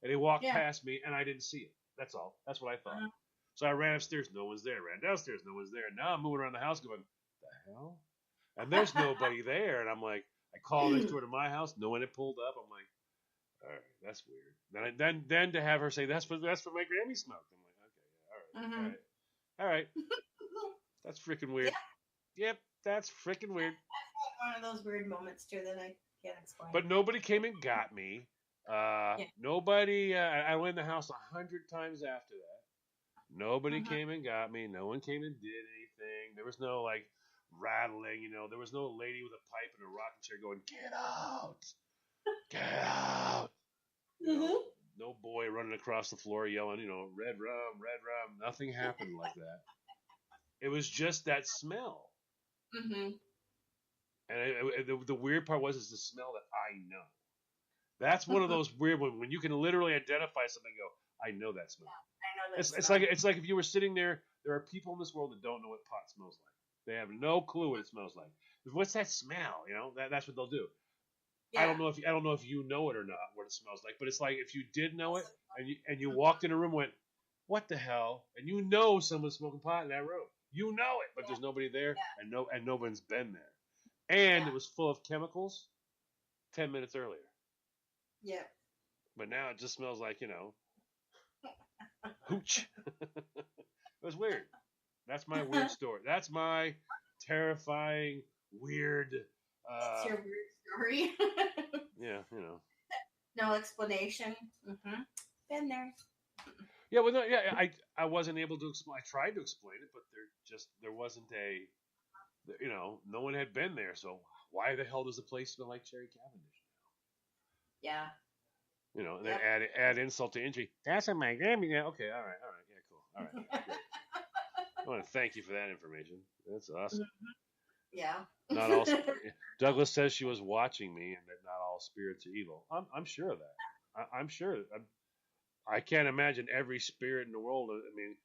And he walked past me, and I didn't see it. That's all. That's what I thought. So I ran upstairs. No one's there. Ran downstairs. No one's there. Now I'm moving around the house going, the hell? And there's nobody there. And I'm like, I called next door to my house. No one had pulled up. I'm like, all right, that's weird. Then to have her say that's what my Grammy smoked. I'm like, okay, all right. That's freaking weird. Yep, that's freaking weird. One of those weird moments too that I can't explain. But nobody came and got me. Nobody. I went in the house 100 times after that. Nobody came and got me. No one came and did anything. There was no like rattling. There was no lady with a pipe and a rocking chair going, "Get out, get out." No boy running across the floor yelling, "Red rum, red rum." Nothing happened like that. It was just that smell. And the weird part is the smell that I know. That's one of those weird ones when you can literally identify something and go, I know that smell. I know that It's like if you were sitting there, there are people in this world that don't know what pot smells like. They have no clue what it smells like. What's that smell? That's what they'll do. Yeah. I don't know if you know it or not, what it smells like, but it's like if you did know it and you walked in a room and went, what the hell? And someone's smoking pot in that room. You know it, but there's nobody there and no one's been there. And it was full of chemicals 10 minutes earlier. Yeah. But now it just smells like, hooch. It was weird. That's my weird story. That's my terrifying, weird... That's your weird story. Yeah, No explanation. Been there. Yeah, well, I wasn't able to explain. I tried to explain it, but there wasn't no one had been there. So why the hell does the place smell like Cherry Cavendish? Yeah. And then add insult to injury. That's in my Grammy. Yeah, okay, all right, yeah, cool, all right. Great. I want to thank you for that information. That's awesome. Yeah. Not all. Douglas says she was watching me, and that not all spirits are evil. I'm sure of that. I'm sure. I can't imagine every spirit in the world. I mean,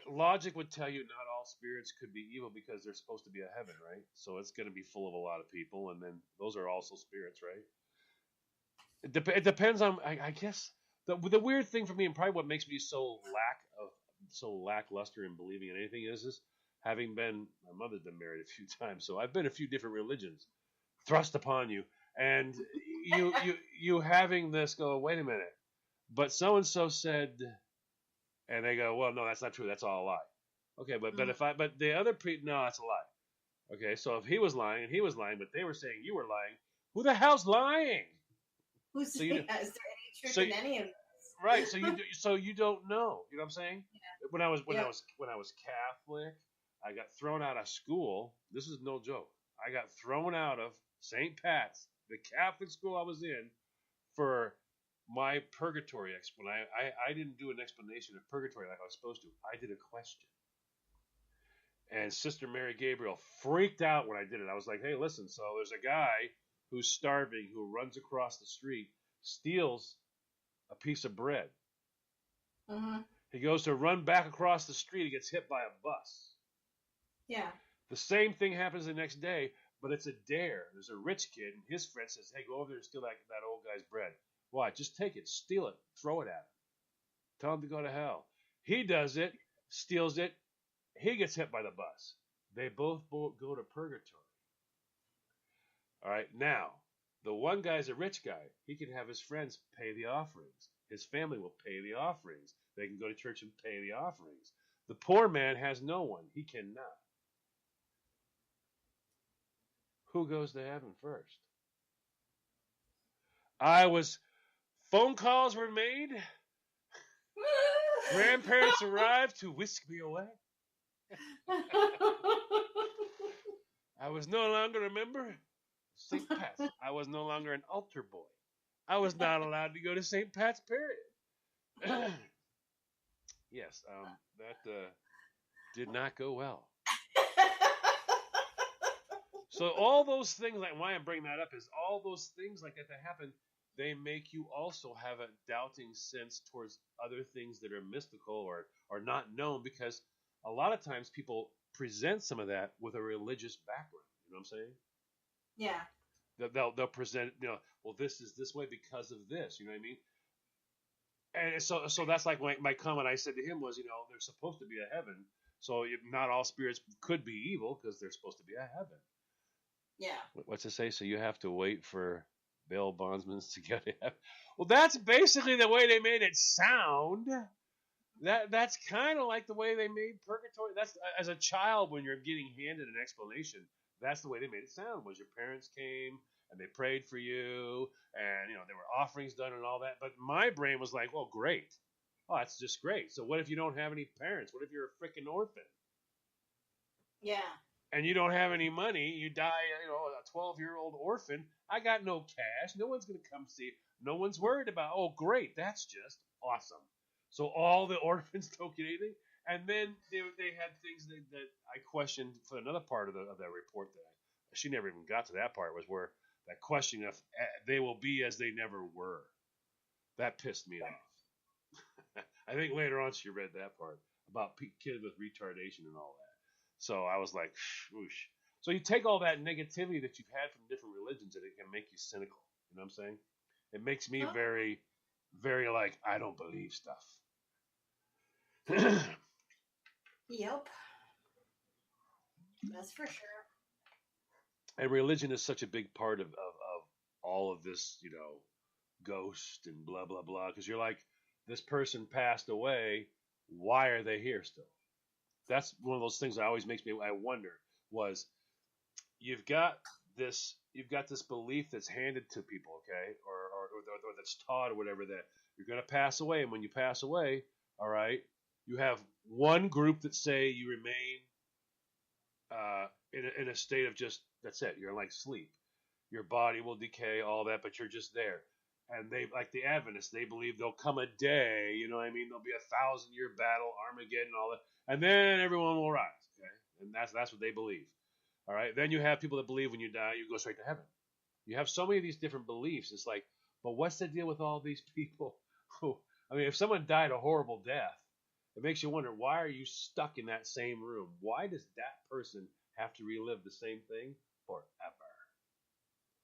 logic would tell you not all spirits could be evil because there's supposed to be a heaven, right? So it's going to be full of a lot of people, and then those are also spirits, right? It depends on. I guess the weird thing for me, and probably what makes me so lackluster in believing in anything is having been, my mother's been married a few times, so I've been a few different religions thrust upon you, and you having this go, wait a minute, but so and so said, and they go, well, no, that's not true, that's all a lie. Okay, but the other no, that's a lie. Okay, so if he was lying and he was lying, but they were saying you were lying, who the hell's lying? Is there any truth in any of this? Right, so you don't know. You know what I'm saying? Yeah. When I was Catholic, I got thrown out of school. This is no joke. I got thrown out of St. Pat's, the Catholic school I was in, for my purgatory. When I didn't do an explanation of purgatory like I was supposed to. I did a question. And Sister Mary Gabriel freaked out when I did it. I was like, hey, listen, so there's a guy who's starving, who runs across the street, steals a piece of bread. He goes to run back across the street. He gets hit by a bus. Yeah. The same thing happens the next day, but it's a dare. There's a rich kid, and his friend says, hey, go over there and steal that old guy's bread. Why? Just take it, steal it, throw it at him. Tell him to go to hell. He does it, steals it. He gets hit by the bus. They both go to purgatory. All right, now the one guy's a rich guy. He can have his friends pay the offerings. His family will pay the offerings. They can go to church and pay the offerings. The poor man has no one. He cannot. Who goes to heaven first? Phone calls were made. Grandparents arrived to whisk me away. I was no longer a member of St. Pat's. I was no longer an altar boy. I was not allowed to go to St. Pat's, period. Yes, that did not go well. So all those things, like why I'm bringing that up is all those things like that happen, they make you also have a doubting sense towards other things that are mystical or not known, because a lot of times people present some of that with a religious background. You know what I'm saying? Yeah. They'll present, well, this is this way because of this. You know what I mean? And so that's like my comment I said to him was, there's supposed to be a heaven. So not all spirits could be evil because there's supposed to be a heaven. Yeah. What's it say? So you have to wait for bail bondsmen to get to heaven. Well, that's basically the way they made it sound. That's kind of like the way they made purgatory. That's as a child when you're getting handed an explanation. That's the way they made it sound. Was your parents came and they prayed for you, and there were offerings done and all that. But my brain was like, well, great. Oh, that's just great. So what if you don't have any parents? What if you're a freaking orphan? Yeah. And you don't have any money, you die, a 12-year-old orphan. I got no cash. No one's going to come see. No one's worried about, oh, great, that's just awesome. So all the orphans don't get anything. And then they had things that I questioned for another part of that report she never even got to that part, was where that question of they will be as they never were. That pissed me off. I think later on she read that part about kids with retardation and all that. So I was like, whoosh. So you take all that negativity that you've had from different religions and it can make you cynical. You know what I'm saying? It makes me very, very like, I don't believe stuff. Yep. That's for sure. And religion is such a big part of all of this, ghost and blah, blah, blah. Because you're like, this person passed away. Why are they here still? That's one of those things that always makes me, I wonder, was you've got this belief that's handed to people, okay, or that's taught or whatever, that you're going to pass away, and when you pass away, all right, you have one group that say you remain in a state of just, that's it, you're like sleep, your body will decay, all that, but you're just there. And they, like the Adventists, they believe there'll come a day, you know what I mean? There'll be 1,000-year battle, Armageddon, all that, and then everyone will rise. Okay, and that's what they believe. All right. Then you have people that believe when you die, you go straight to heaven. You have so many of these different beliefs. It's like, but what's the deal with all these people who? I mean, if someone died a horrible death, it makes you wonder, why are you stuck in that same room? Why does that person have to relive the same thing forever?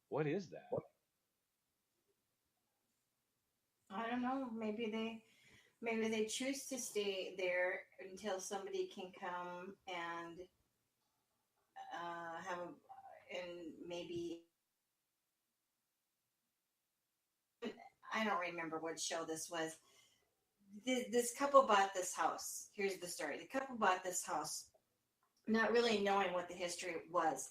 What is that? I don't know. Maybe they choose to stay there until somebody can come and and maybe, I don't remember what show this was. This couple bought this house. Here's the story. The couple bought this house, not really knowing what the history was.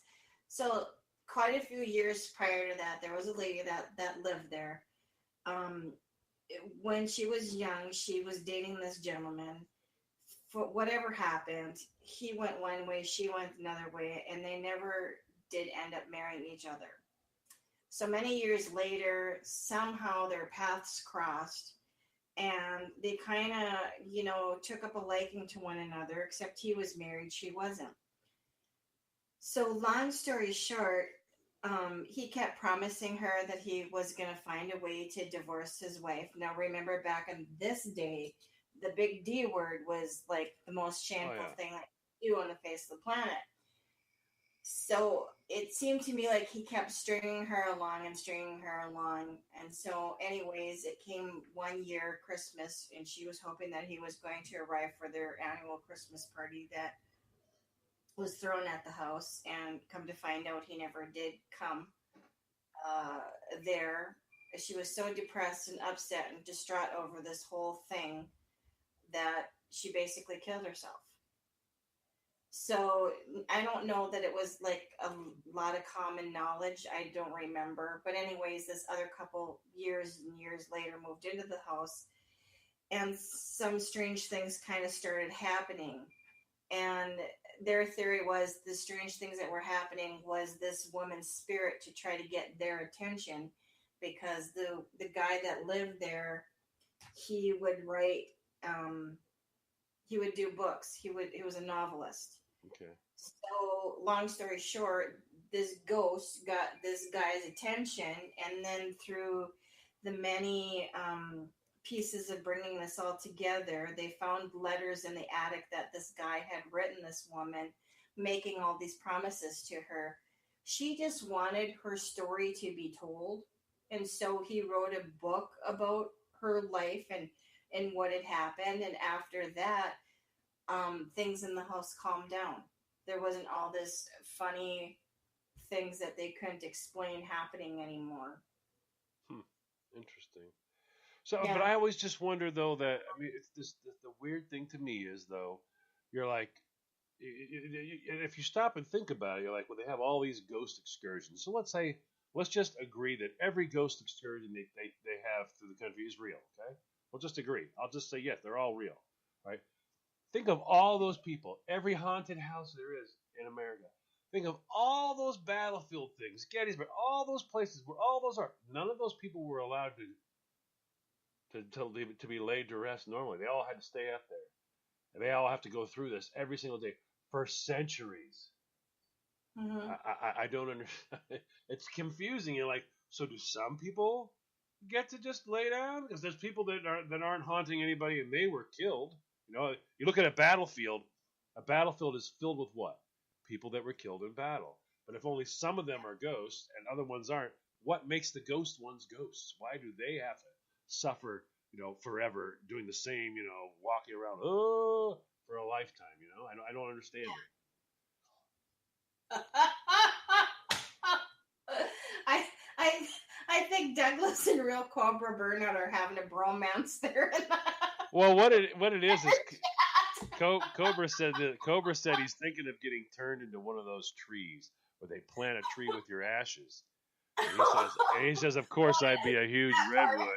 So quite a few years prior to that, there was a lady that lived there. When she was young, she was dating this gentleman. For whatever happened, he went one way, she went another way, and they never did end up marrying each other. So many years later, somehow their paths crossed, and they kind of, took up a liking to one another, except he was married, she wasn't. So long story short, he kept promising her that he was going to find a way to divorce his wife. Now, remember, back in this day, the big D word was like the most shameful thing that you do on the face of the planet. So it seemed to me like he kept stringing her along. And so anyways, it came one year, Christmas, and she was hoping that he was going to arrive for their annual Christmas party that was thrown at the house, and come to find out, he never did come uh, there. She was so depressed and upset and distraught over this whole thing that she basically killed herself. So I don't know that it was like a lot of common knowledge. I don't remember. But, anyways, this other couple years and years later moved into the house, and some strange things kind of started happening. And their theory was the strange things that were happening was this woman's spirit to try to get their attention, because the guy that lived there, he would write, he would do books. He was a novelist. Okay. So, long story short, this ghost got this guy's attention, and then through the many pieces of bringing this all together, they found letters in the attic that this guy had written this woman, making all these promises to her. She just wanted her story to be told, and so he wrote a book about her life and what had happened. And after that, things in the house calmed down. There wasn't all this funny things that they couldn't explain happening anymore. Interesting. So, but Yeah. I always just wonder though that I mean, it's this the weird thing to me is though, you're like, if you stop and think about it, you're like, well, they have all these ghost excursions. So let's just agree that every ghost excursion they have through the country is real. Okay, we'll just agree. I'll just say yes, they're all real. Right? Think of all those people, every haunted house there is in America. Think of all those battlefield things, Gettysburg, all those places where all those are. None of those people were allowed to be laid to rest normally. They all had to stay up there. And they all have to go through this every single day for centuries. Mm-hmm. I don't understand. It's confusing. You're like, so do some people get to just lay down? Because there's people that aren't haunting anybody and they were killed. You know, you look at a battlefield. A battlefield is filled with what? People that were killed in battle. But if only some of them are ghosts and other ones aren't, what makes the ghost ones ghosts? Why do they have to suffer, forever doing the same, walking around, for a lifetime? I don't understand it. I I I think Douglas and Real Cobra Burnout are having a bromance there. Well, what it is Cobra said he's thinking of getting turned into one of those trees where they plant a tree with your ashes. And he says, of course, I'd be a huge redwood.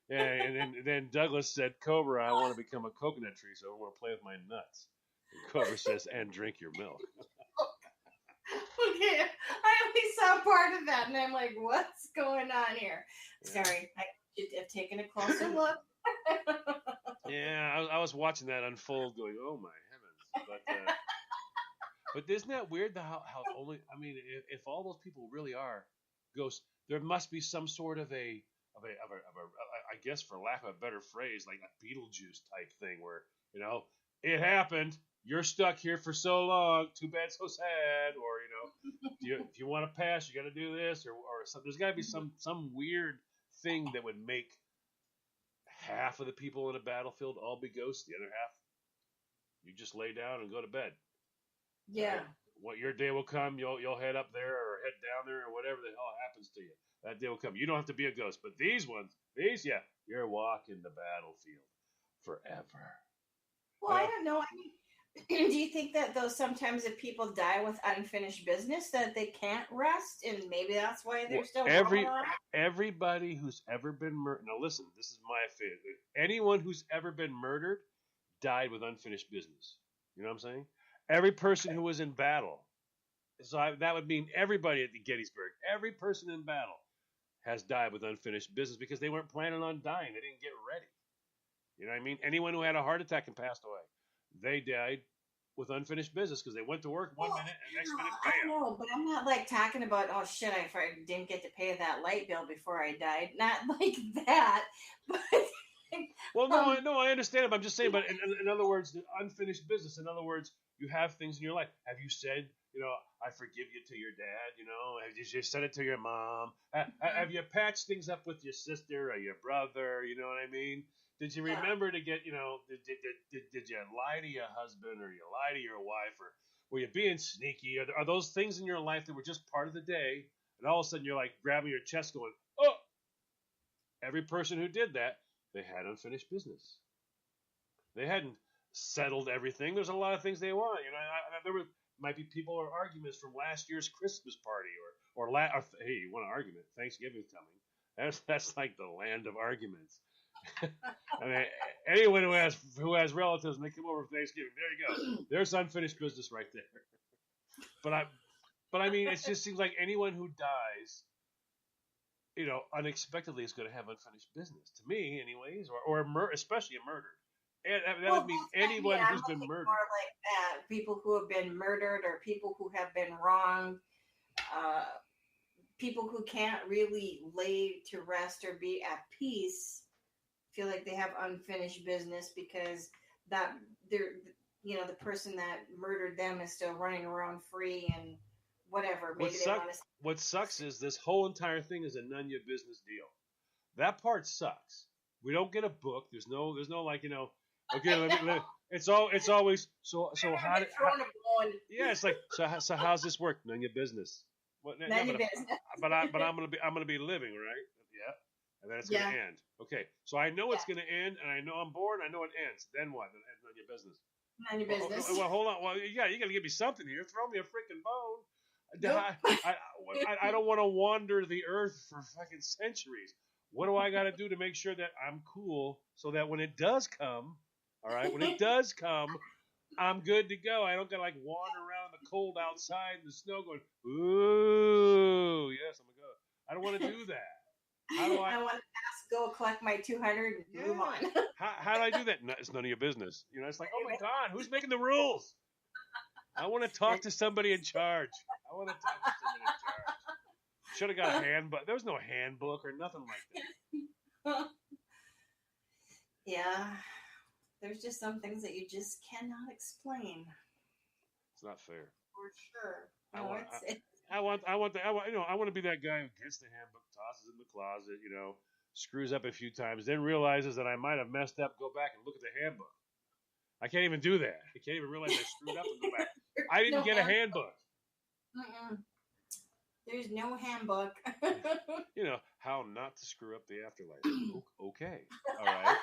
Yeah, and then Douglas said, Cobra, I want to become a coconut tree, so I want to play with my nuts. And Cobra says, and drink your milk. Okay, I only saw part of that, and I'm like, what's going on here? Yeah. Sorry, I should have taken a closer look. Yeah, I was watching that unfold, going, "Oh my heavens!" But isn't that weird? How only if all those people really are ghosts, there must be some sort of a I guess, for lack of a better phrase, like a Beetlejuice type thing, where it happened. You're stuck here for so long. Too bad, so sad. Or if you want to pass, you got to do this, or some, there's got to be some weird thing that would make half of the people in a battlefield all be ghosts, the other half you just lay down and go to bed. Yeah. Right? What your day will come, you'll head up there or head down there or whatever the hell happens to you. That day will come. You don't have to be a ghost, but these, you're walking the battlefield forever. Well, I don't know. Do you think that though sometimes if people die with unfinished business that they can't rest, and maybe that's why they're still everybody who's ever been murdered? Now listen, this is my favorite. Anyone who's ever been murdered died with unfinished business. You know what I'm saying? Every person who was in battle. So that would mean everybody at the Gettysburg. Every person in battle has died with unfinished business because they weren't planning on dying. They didn't get ready. You know what I mean? Anyone who had a heart attack and passed away, they died with unfinished business because they went to work one minute and next minute, bam. I know, but I'm not like talking about, oh shit, I didn't get to pay that light bill before I died. Not like that. But well, no, I understand it. But I'm just saying. But in other words, the unfinished business. In other words, you have things in your life. Have you said, I forgive you to your dad? Have you said it to your mom? Have you patched things up with your sister or your brother? You know what I mean? Did you remember to get, did you lie to your husband or you lie to your wife or Were you being sneaky? Are those things in your life that were just part of the day, and all of a sudden you're like grabbing your chest, going, "Oh!" Every person who did that, they had unfinished business. They hadn't settled everything. There's a lot of things they want. There might be people or arguments from last year's Christmas party, or hey, you want an argument? Thanksgiving's coming. That's like the land of arguments. I mean, anyone who has relatives and they come over for Thanksgiving, there you go. There's unfinished business right there. But I mean, it just seems like anyone who dies, unexpectedly is going to have unfinished business. To me, anyways, or especially a murder. And that would mean anyone who's been murdered. More like people who have been murdered, or people who have been wronged, people who can't really lay to rest or be at peace, feel like they have unfinished business because that the person that murdered them is still running around free and whatever. Maybe what sucks is this whole entire thing is a none of your business deal. That part sucks. We don't get a book. There's no like okay. It's always so how did it's like so how's this work? None of your business. None of your business. But I'm gonna be living, right? Yeah. And then it's gonna end. Okay, so I know it's gonna end, and I know I'm bored. I know it ends. Then what? Then none of your business. None of your business. Well, hold on. Well, yeah, you gotta give me something here. Throw me a freaking bone. I don't want to wander the earth for fucking centuries. What do I got to do to make sure that I'm cool so that when it does come, all right, when it does come, I'm good to go. I don't got to like wander around the cold outside in the snow going, ooh, yes, I'm going to go. I don't want to do that. How do I want to go collect my 200 and move on. How do I do that? No, it's none of your business. It's like, oh my God, who's making the rules? I want to talk to somebody in charge. Should have got a handbook. There was no handbook or nothing like that. Yeah. There's just some things that you just cannot explain. It's not fair. For sure. I want to be that guy who gets the handbook, tosses it in the closet, screws up a few times, then realizes that I might have messed up, go back and look at the handbook. I can't even do that. I can't even realize I screwed up and go back. I didn't get a handbook. Mm-mm. There's no handbook. How not to screw up the afterlife. Okay. All right.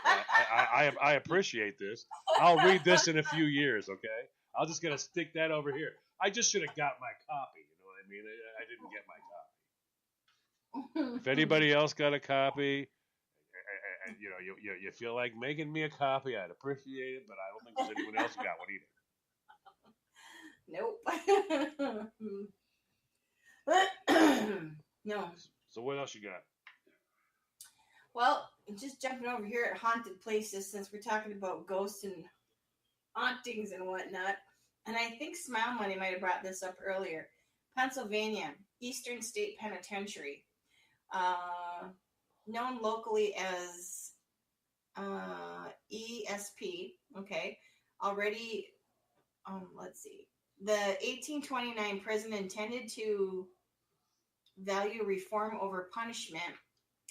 I appreciate this. I'll read this in a few years, okay? I'm just going to stick that over here. I just should have got my copy. You know what I mean? I didn't get my copy. If anybody else got a copy, and you feel like making me a copy, I'd appreciate it, but I don't think there's anyone else who got one either. Nope. No. So what else you got? Well, just jumping over here at haunted places, since we're talking about ghosts and hauntings and whatnot, and I think Smile Money might have brought this up earlier. Pennsylvania, Eastern State Penitentiary, known locally as ESP. Okay, already. Let's see. The 1829 prison intended to value reform over punishment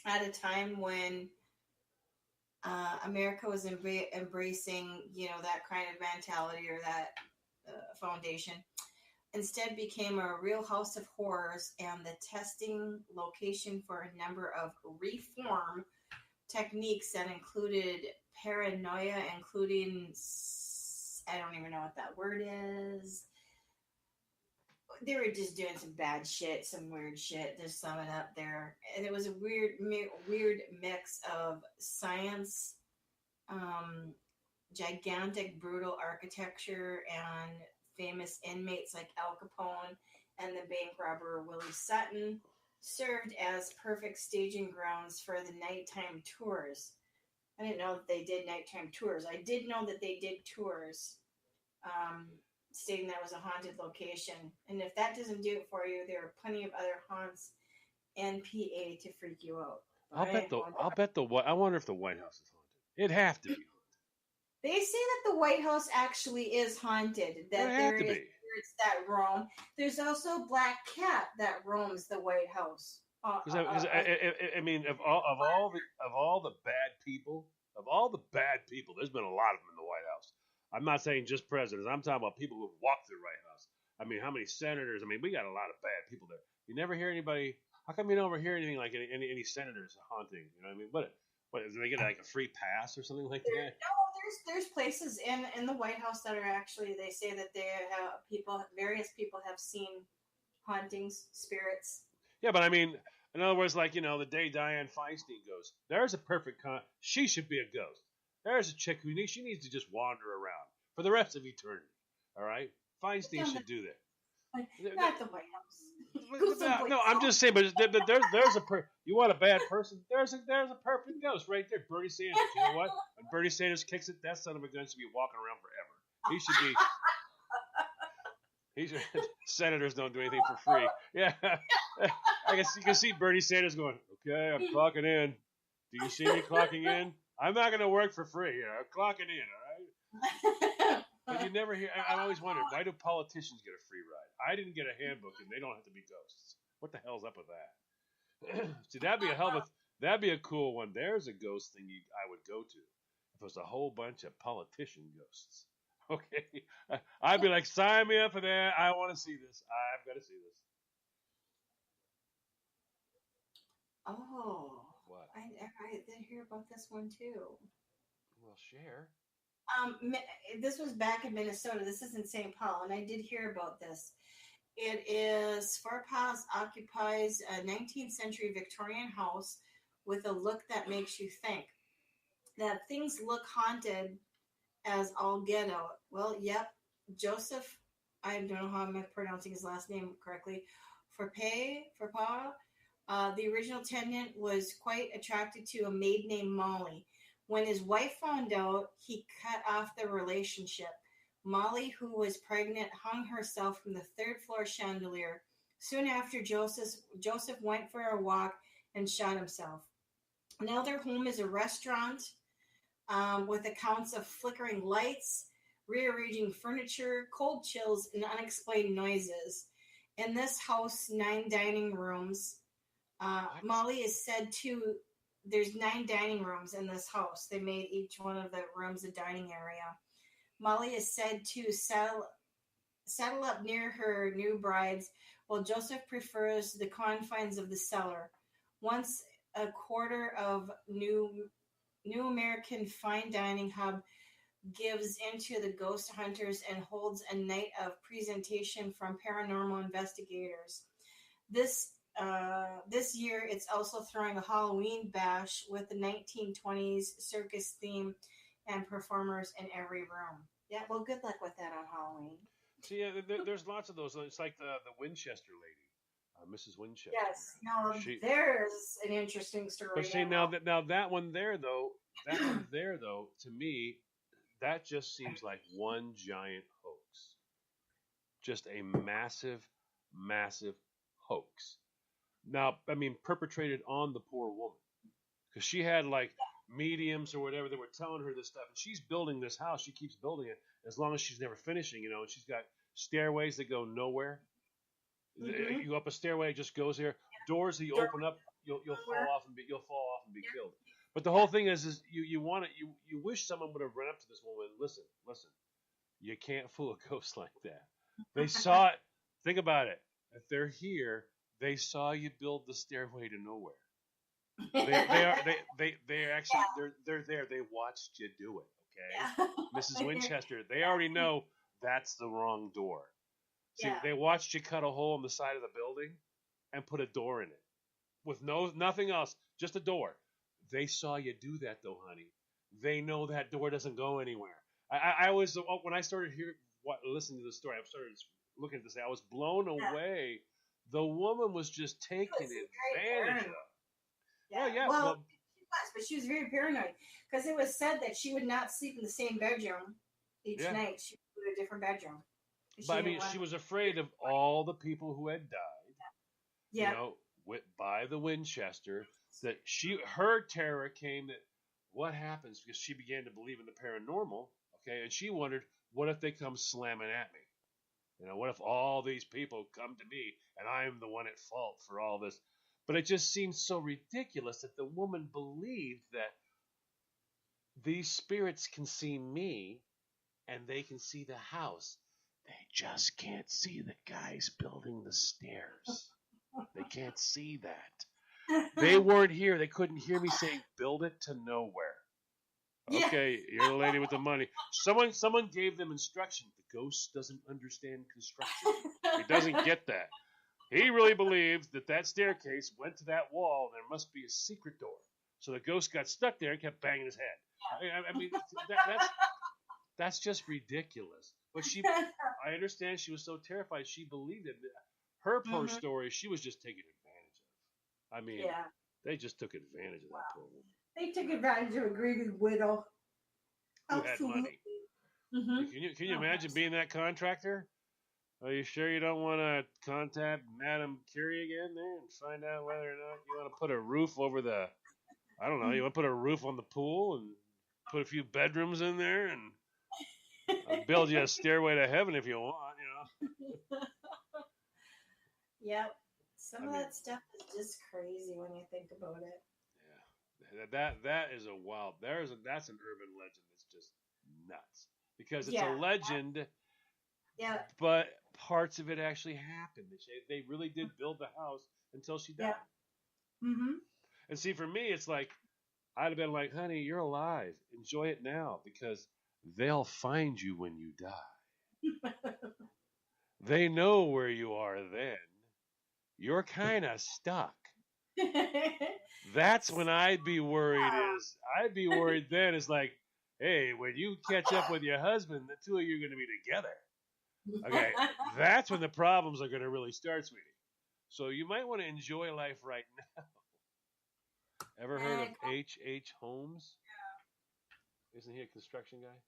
at a time when America was embracing, that kind of mentality or that foundation. Instead became a real house of horrors and the testing location for a number of reform techniques that included paranoia, including, I don't even know what that word is. They were just doing some bad shit, some weird shit, to sum it up there. And it was a weird mix of science, gigantic, brutal architecture, and famous inmates like Al Capone and the bank robber Willie Sutton served as perfect staging grounds for the nighttime tours. I didn't know that they did nighttime tours. I did know that they did tours, stating that was a haunted location. And if that doesn't do it for you, there are plenty of other haunts and PA to freak you out. I wonder if the White House is haunted. It'd have to be haunted. They say that the White House actually is haunted. That there is spirits that roam. There's also a black cat that roams the White House. I mean, of all the bad people, there's been a lot of them in the White House. I'm not saying just presidents. I'm talking about people who walk through the White House. I mean, how many senators? I mean, we got a lot of bad people there. You never hear anybody. How come you don't ever hear anything like any senators haunting? You know what I mean? What do they get like a free pass or something like that? No, there's places in the White House that are actually, they say that they have various people have seen hauntings, spirits. Yeah, but I mean, in other words, like the day Dianne Feinstein goes, there's a perfect she should be a ghost. There's a chick she needs to just wander around for the rest of eternity. All right, Feinstein should do that. Not the White House. No, I'm just saying, but there's you want a bad person? There's a perfect ghost right there, Bernie Sanders. You know what? When Bernie Sanders kicks it, that son of a gun should be walking around forever. He should be. Senators don't do anything for free. Yeah, I guess you can see Bernie Sanders going, "Okay, I'm clocking in. Do you see me clocking in? I'm not going to work for free. I'm clocking in. All right." But you never hear. I've always wondered, why do politicians get a free ride? I didn't get a handbook, and they don't have to be ghosts. What the hell's up with that? See, that'd be a cool one. There's a ghost thing I would go to if it was a whole bunch of politician ghosts. Okay, I'd be like, sign me up for that. I want to see this. I've got to see this. Oh, what? I did hear about this one too. Well, share. This was back in Minnesota. This is in St. Paul, and I did hear about this. It is Fort Paws occupies a 19th century Victorian house with a look that makes you think that things look haunted as all get out. Well, yep, Joseph, I don't know how I'm pronouncing his last name correctly, Forpa, the original tenant, was quite attracted to a maid named Molly. When his wife found out, he cut off the relationship. Molly, who was pregnant, hung herself from the third floor chandelier. Soon after, Joseph went for a walk and shot himself. Now their home is a restaurant with accounts of flickering lights, rearranging furniture, cold chills, and unexplained noises. In this house, 9 dining rooms. Molly is said to... There's 9 dining rooms in this house. They made each one of the rooms a dining area. Molly is said to settle up near her new brides, while Joseph prefers the confines of the cellar. Once a quarter of New American fine dining hub gives into the ghost hunters and holds a night of presentation from paranormal investigators. This year, it's also throwing a Halloween bash with the 1920s circus theme and performers in every room. Yeah, well, good luck with that on Halloween. See, there's lots of those. It's like the Winchester lady, Mrs. Winchester. Yes, now there's an interesting story. But see, now that one there though, to me, that just seems like one giant hoax. Just a massive, massive hoax. Now, I mean, perpetrated on the poor woman. Because she had, like, mediums or whatever that were telling her this stuff. And she's building this house. She keeps building it as long as she's never finishing, and she's got stairways that go nowhere. Mm-hmm. You go up a stairway, it just goes there. Doors that you open up, you'll fall off and be killed. But the whole thing is you want it. You wish someone would have run up to this woman. Listen. You can't fool a ghost like that. They saw it. Think about it. If they're here, they saw you build the stairway to nowhere. They're actually they're there. They watched you do it. Okay, Mrs. Winchester. They already know that's the wrong door. See, they watched you cut a hole in the side of the building and put a door in it with nothing else, just a door. They saw you do that though, honey. They know that door doesn't go anywhere. I was when I started listening to the story, I started looking at this. I was blown away. The woman was just taking advantage of. Yeah. Well, she was, but she was very paranoid because it was said that she would not sleep in the same bedroom each night. She would go to a different bedroom. But I mean, she was afraid of all the people who had died. Yeah. By the Winchester. That her terror came that what happens because she began to believe in the paranormal. Okay, and she wondered, what if they come slamming at me? What if all these people come to me and I'm the one at fault for all this? But it just seems so ridiculous that the woman believed that these spirits can see me and they can see the house. They just can't see the guys building the stairs. They can't see that. They weren't here. They couldn't hear me saying, "Build it to nowhere." Yeah. Okay, you're the lady with the money. Someone gave them instruction. The ghost doesn't understand construction. He doesn't get that. He really believes that staircase went to that wall. And there must be a secret door. So the ghost got stuck there and kept banging his head. I mean, that's just ridiculous. But I understand she was so terrified. She believed it. Her poor story, she was just taken advantage of. I mean, they just took advantage of that poor woman. They took advantage of a greedy widow. Who had money. Can you imagine being that contractor? Are you sure you don't want to contact Madame Curie again there and find out whether or not you want to put a roof over the, I don't know, you want to put a roof on the pool and put a few bedrooms in there and build you a stairway to heaven if you want, Yep. Some of that stuff is just crazy when you think about it. Yeah. That is that's an urban legend that's just nuts. Because it's a legend. Yeah. But parts of it actually happened. They really did build the house until she died. Yeah. And see, for me, it's like, I'd have been like, honey, you're alive. Enjoy it now because they'll find you when you die. They know where you are then. You're kind of stuck. That's when I'd be worried then is like, hey, when you catch up with your husband, the two of you are going to be together. Okay, that's when the problems are going to really start, sweetie. So you might want to enjoy life right now. Ever heard of H.H. Holmes? Yeah. Isn't he a construction guy?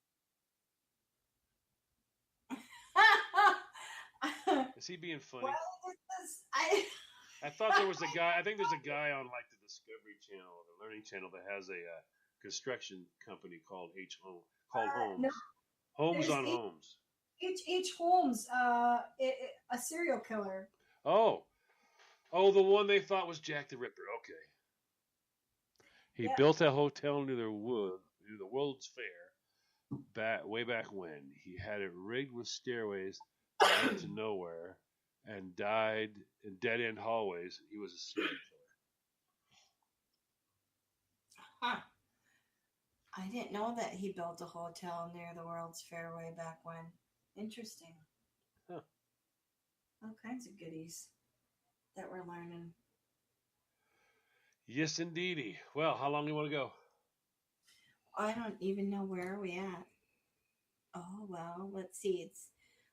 Is he being funny? Well, I thought there was a guy. I think there's a guy on like the Discovery Channel or the Learning Channel that has a construction company called Holmes. No, Homes on Homes. H. Holmes, a serial killer. Oh, the one they thought was Jack the Ripper. Okay. He built a hotel near the World's Fair way back when. He had it rigged with stairways that went to nowhere and died in dead-end hallways. He was a serial killer. Huh. I didn't know that he built a hotel near the World's Fair way back when. Interesting. Huh. All kinds of goodies that we're learning. Yes, indeedy. Well, how long do you want to go? I don't even know where are we at. Oh, well, let's see.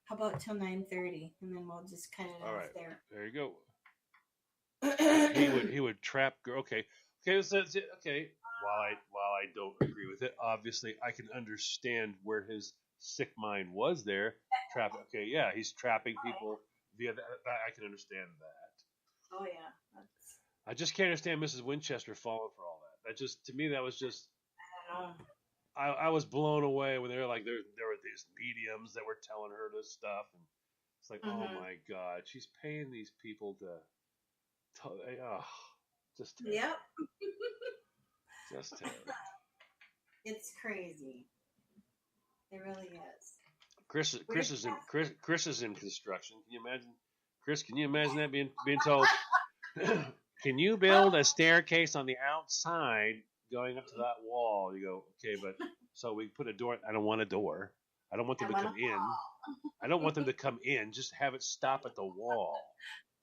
How about till 9:30, and then we'll just cut it off there. There you go. He would trap girl. Okay. So okay. While I don't agree with it, obviously I can understand where his sick mind was there. Okay, yeah, he's trapping people via that. I can understand that. Oh yeah. I just can't understand Mrs. Winchester falling for all that. That just, to me, that was just. I don't know. I was blown away when they were like, there were these mediums that were telling her this stuff, and it's like, oh my God, she's paying these people just terrible. Yep. Just terrible. It's crazy. It really is. Chris is in construction. Can you imagine? Chris, can you imagine that being told? Can you build a staircase on the outside going up to that wall? You go, okay, but so we put a door. I don't want a door. I don't want them to come in. I don't want them to come in. Just have it stop at the wall.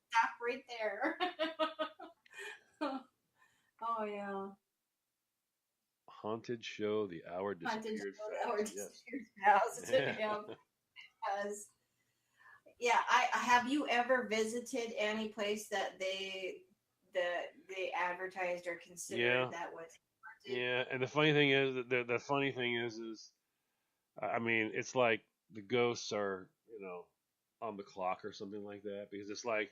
Stop right there. Oh yeah. Haunted show, the hour disappeared fast. Yeah, have you ever visited any place that they advertised or considered that was haunted? Yeah, and the funny thing is I mean, it's like the ghosts are, on the clock or something like that, because it's like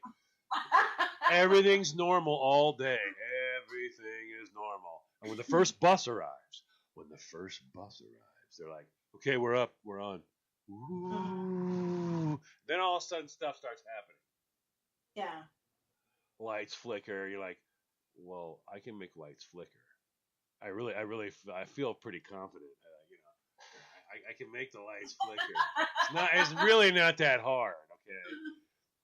everything's normal all day. Everything is normal. And when the first bus arrives, they're like, okay, we're up, we're on. Ooh. Then all of a sudden stuff starts happening. Yeah. Lights flicker. You're like, well, I can make lights flicker. I feel pretty confident. I can make the lights flicker. It's really not that hard. Okay.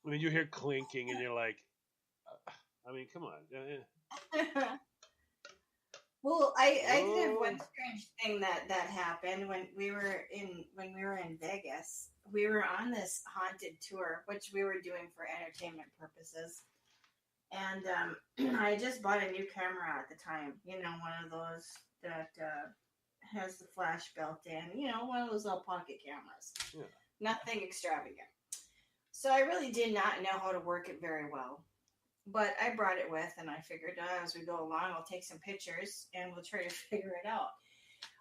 I mean, you hear clinking, and you're like, I mean, come on. Well, I did have one strange thing that happened when we were in Vegas. We were on this haunted tour, which we were doing for entertainment purposes, and I just bought a new camera at the time. You know, one of those that has the flash built in. You know, one of those little pocket cameras. Yeah. Nothing extravagant. So I really did not know how to work it very well. But I brought it with, and I figured as we go along, I'll take some pictures and we'll try to figure it out.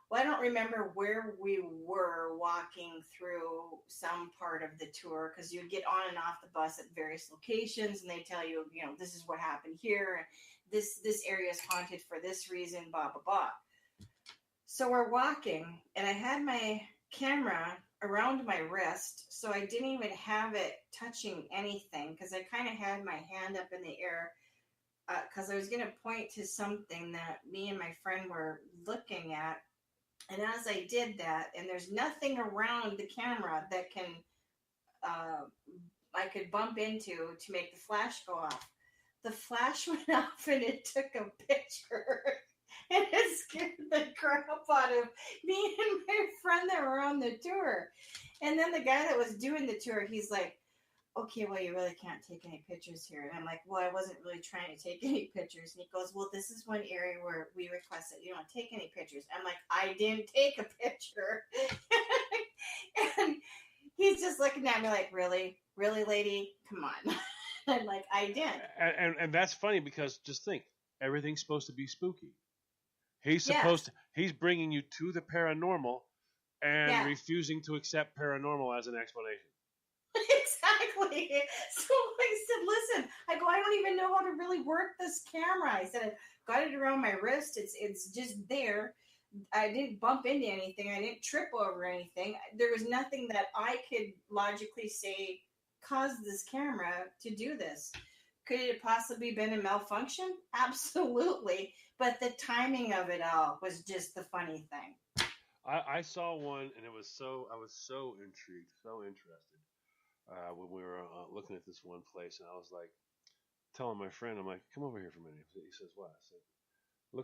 Well, I don't remember where we were walking through some part of the tour because you get on and off the bus at various locations, and they tell you, you know, this is what happened here, and this area is haunted for this reason, blah blah blah. So we're walking, and I had my camera around my wrist, so I didn't even have it touching anything because I kind of had my hand up in the air because I was going to point to something that me and my friend were looking at. And as I did that, and there's nothing around the camera that can I could bump into to make the flash go off. The flash went off and it took a picture. And it scared the crap out of me and my friend that were on the tour. And then the guy that was doing the tour, he's like, okay, well, you really can't take any pictures here. And I'm like, well, I wasn't really trying to take any pictures. And he goes, well, this is one area where we request that you don't take any pictures. I'm like, I didn't take a picture. And he's just looking at me like, really? Really, lady? Come on. I'm like, I did. And that's funny because just think, everything's supposed to be spooky. He's bringing you to the paranormal and refusing to accept paranormal as an explanation. Exactly. So I said, listen, I don't even know how to really work this camera. I said, I got it around my wrist. It's just there. I didn't bump into anything. I didn't trip over anything. There was nothing that I could logically say caused this camera to do this. Could it have possibly been a malfunction? Absolutely. But the timing of it all was just the funny thing. I saw one, and I was so intrigued, so interested when we were looking at this one place, and I was like, telling my friend, I'm like, come over here for a minute. He says, what? I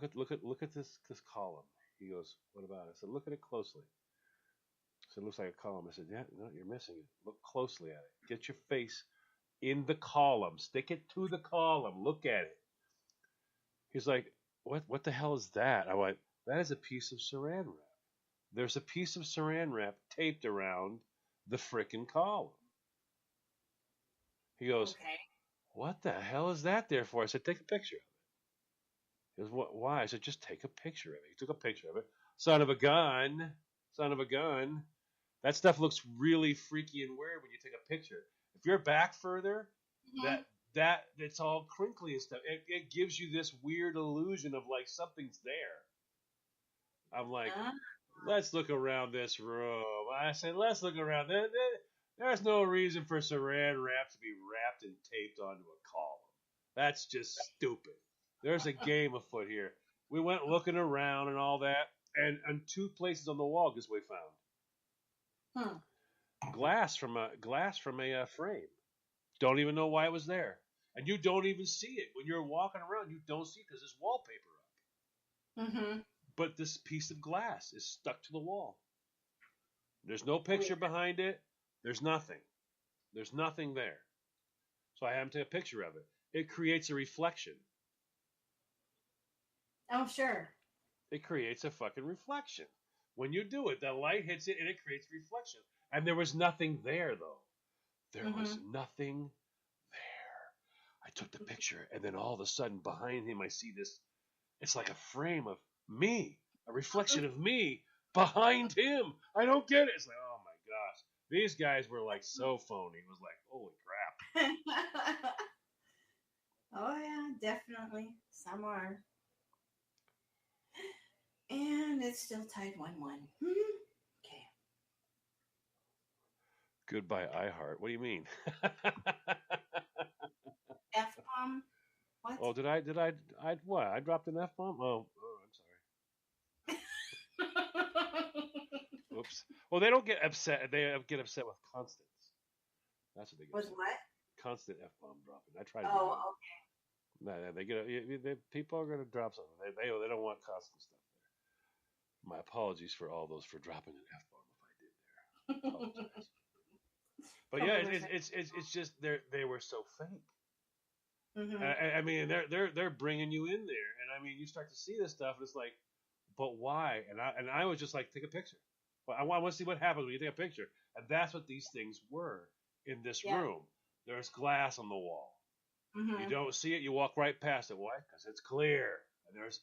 said, look at this column. He goes, what about it? I said, look at it closely. I said, it looks like a column. I said, yeah, no, you're missing it. Look closely at it. Get your face in the column. Stick it to the column. Look at it. He's like, what the hell is that? I went, that is a piece of saran wrap. There's a piece of saran wrap taped around the frickin' column. He goes, okay. What the hell is that there for? I said, take a picture of it. He goes, why? I said, just take a picture of it. He took a picture of it. Son of a gun. That stuff looks really freaky and weird when you take a picture. If you're back further, that it's all crinkly and stuff. It gives you this weird illusion of like something's there. I'm like, let's look around this room. I said, let's look around. There's no reason for saran wrap to be wrapped and taped onto a column. That's just stupid. There's a game afoot here. We went looking around and all that, and 2 places on the wall, guess what we found? Glass from a frame. Don't even know why it was there. And you don't even see it. When you're walking around, you don't see it because there's wallpaper up. Mm-hmm. But this piece of glass is stuck to the wall. There's no picture behind it. There's nothing. There's nothing there. So I have to take a picture of it. It creates a reflection. Oh, sure. It creates a fucking reflection. When you do it, the light hits it and it creates a reflection. And there was nothing there, though. There was nothing there. I took the picture, and then all of a sudden, behind him, I see this. It's like a frame of me, a reflection of me behind him. I don't get it. It's like, oh my gosh. These guys were like so phony. It was like, holy crap. Oh, yeah, definitely. Some are. And it's still tied 1-1. Okay. Goodbye, iHeart. What do you mean? F-bomb? What? Oh, did I what? I dropped an F-bomb? Oh, I'm sorry. Oops. Well, they don't get upset. They get upset with constants. That's what they get. With Upset. what? Constant f-bomb dropping. I try to. Oh, No, they get. People are gonna drop something. They don't want constant stuff there. My apologies for all those for dropping an f-bomb if I did there. I apologize. But yeah, it's just they were so fake. Mm-hmm. I mean, they're bringing you in there, and I mean, you start to see this stuff, and it's like, but why? And I was just like, take a picture. Well, I want to see what happens when you take a picture, and that's what these things were in this room. There's glass on the wall. Mm-hmm. You don't see it, you walk right past it. Why? Because it's clear. And there's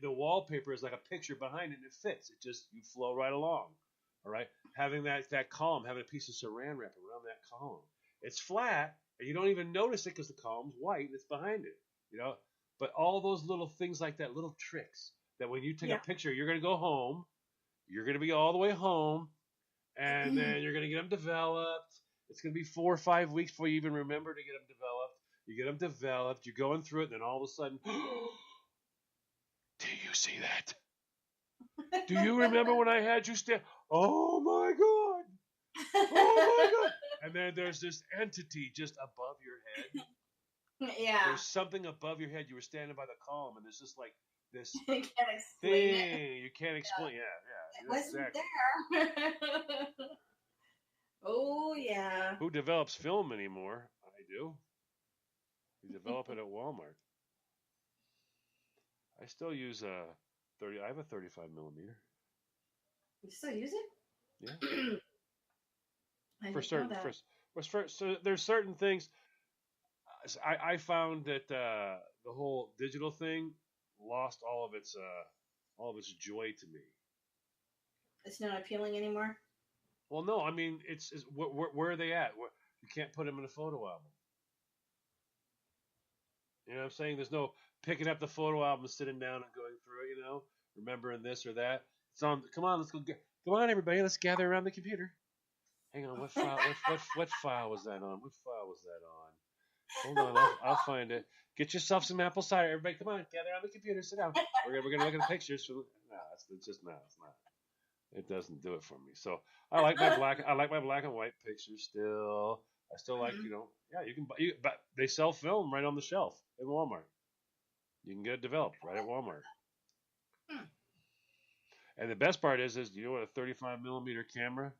the wallpaper is like a picture behind it, and it fits. It just you flow right along. All right, having that column, having a piece of Saran wrap around that column. It's flat, and you don't even notice it because the column's white and it's behind it. You know, but all those little things like that, little tricks that when you take a picture, you're gonna go home. You're gonna be all the way home, and then you're gonna get them developed. It's gonna be 4 or 5 weeks before you even remember to get them developed. You get them developed. You're going through it, and then all of a sudden, do you see that? Do you remember when I had you stand? Oh my God! Oh my God! And then there's this entity just above your head. Yeah. There's something above your head. You were standing by the column, and there's just like this You can't explain thing it. you can't explain. Yeah. It wasn't there. Oh yeah. Who develops film anymore? I do. You develop it at Walmart. I still use a 30. I have a 35 millimeter. You still use it? Yeah. For certain, So there's certain things. I found that the whole digital thing lost all of its joy to me. It's not appealing anymore. Well, no, I mean it's where are they at? You can't put them in a photo album. You know what I'm saying? There's no picking up the photo album, sitting down and going through it. You know, remembering this or that. It's on. Come on, let's go. Come on, everybody, let's gather around the computer. Hang on, what file? What file was that on? What file was that on? Hold on, I'll find it. Get yourself some apple cider, everybody. Come on, gather around the computer. Sit down. We're gonna look at the pictures. No, it's just no, it's not. It doesn't do it for me. So I like my black and white pictures still. I still like, you can buy. But they sell film right on the shelf in Walmart. You can get it developed right at Walmart. And the best part is you know what a 35 millimeter camera,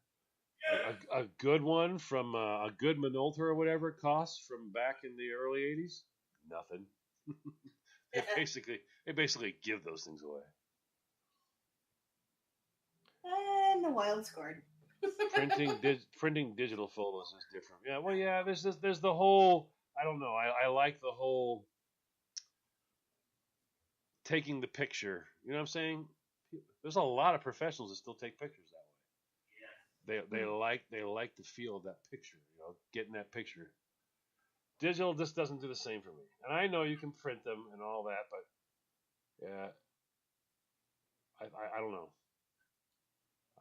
a good one from a good Minolta or whatever costs from back in the early 80s? Nothing. They basically give those things away. And the wild scored. Printing digital photos is different. Yeah, well, yeah. There's the whole. I don't know. I like the whole taking the picture. You know what I'm saying? There's a lot of professionals that still take pictures that way. Yeah. They like the feel of that picture. You know, getting that picture. Digital just doesn't do the same for me. And I know you can print them and all that, but yeah, I don't know.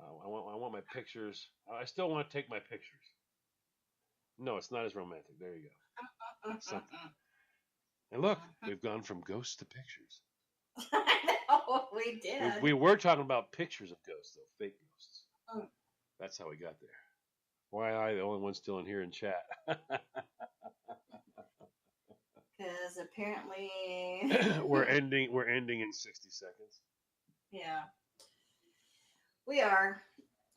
I want my pictures. I still want to take my pictures. No, it's not as romantic. There you go. Something. And look, we've gone from ghosts to pictures. Oh, we did. We were talking about pictures of ghosts, though, fake ghosts. That's how we got there. Why am I the only one still in here in chat? Because apparently we're ending in 60 seconds. Yeah. We are.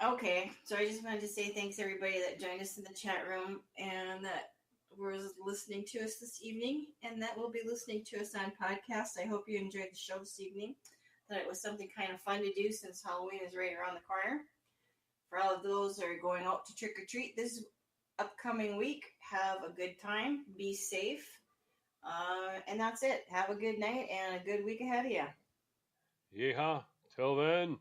Okay, so I just wanted to say thanks everybody that joined us in the chat room and that was listening to us this evening and that will be listening to us on podcast. I hope you enjoyed the show this evening, that it was something kind of fun to do since Halloween is right around the corner. For all of those that are going out to trick-or-treat this upcoming week, have a good time, be safe, and that's it. Have a good night and a good week ahead of you. Yeehaw. Till then.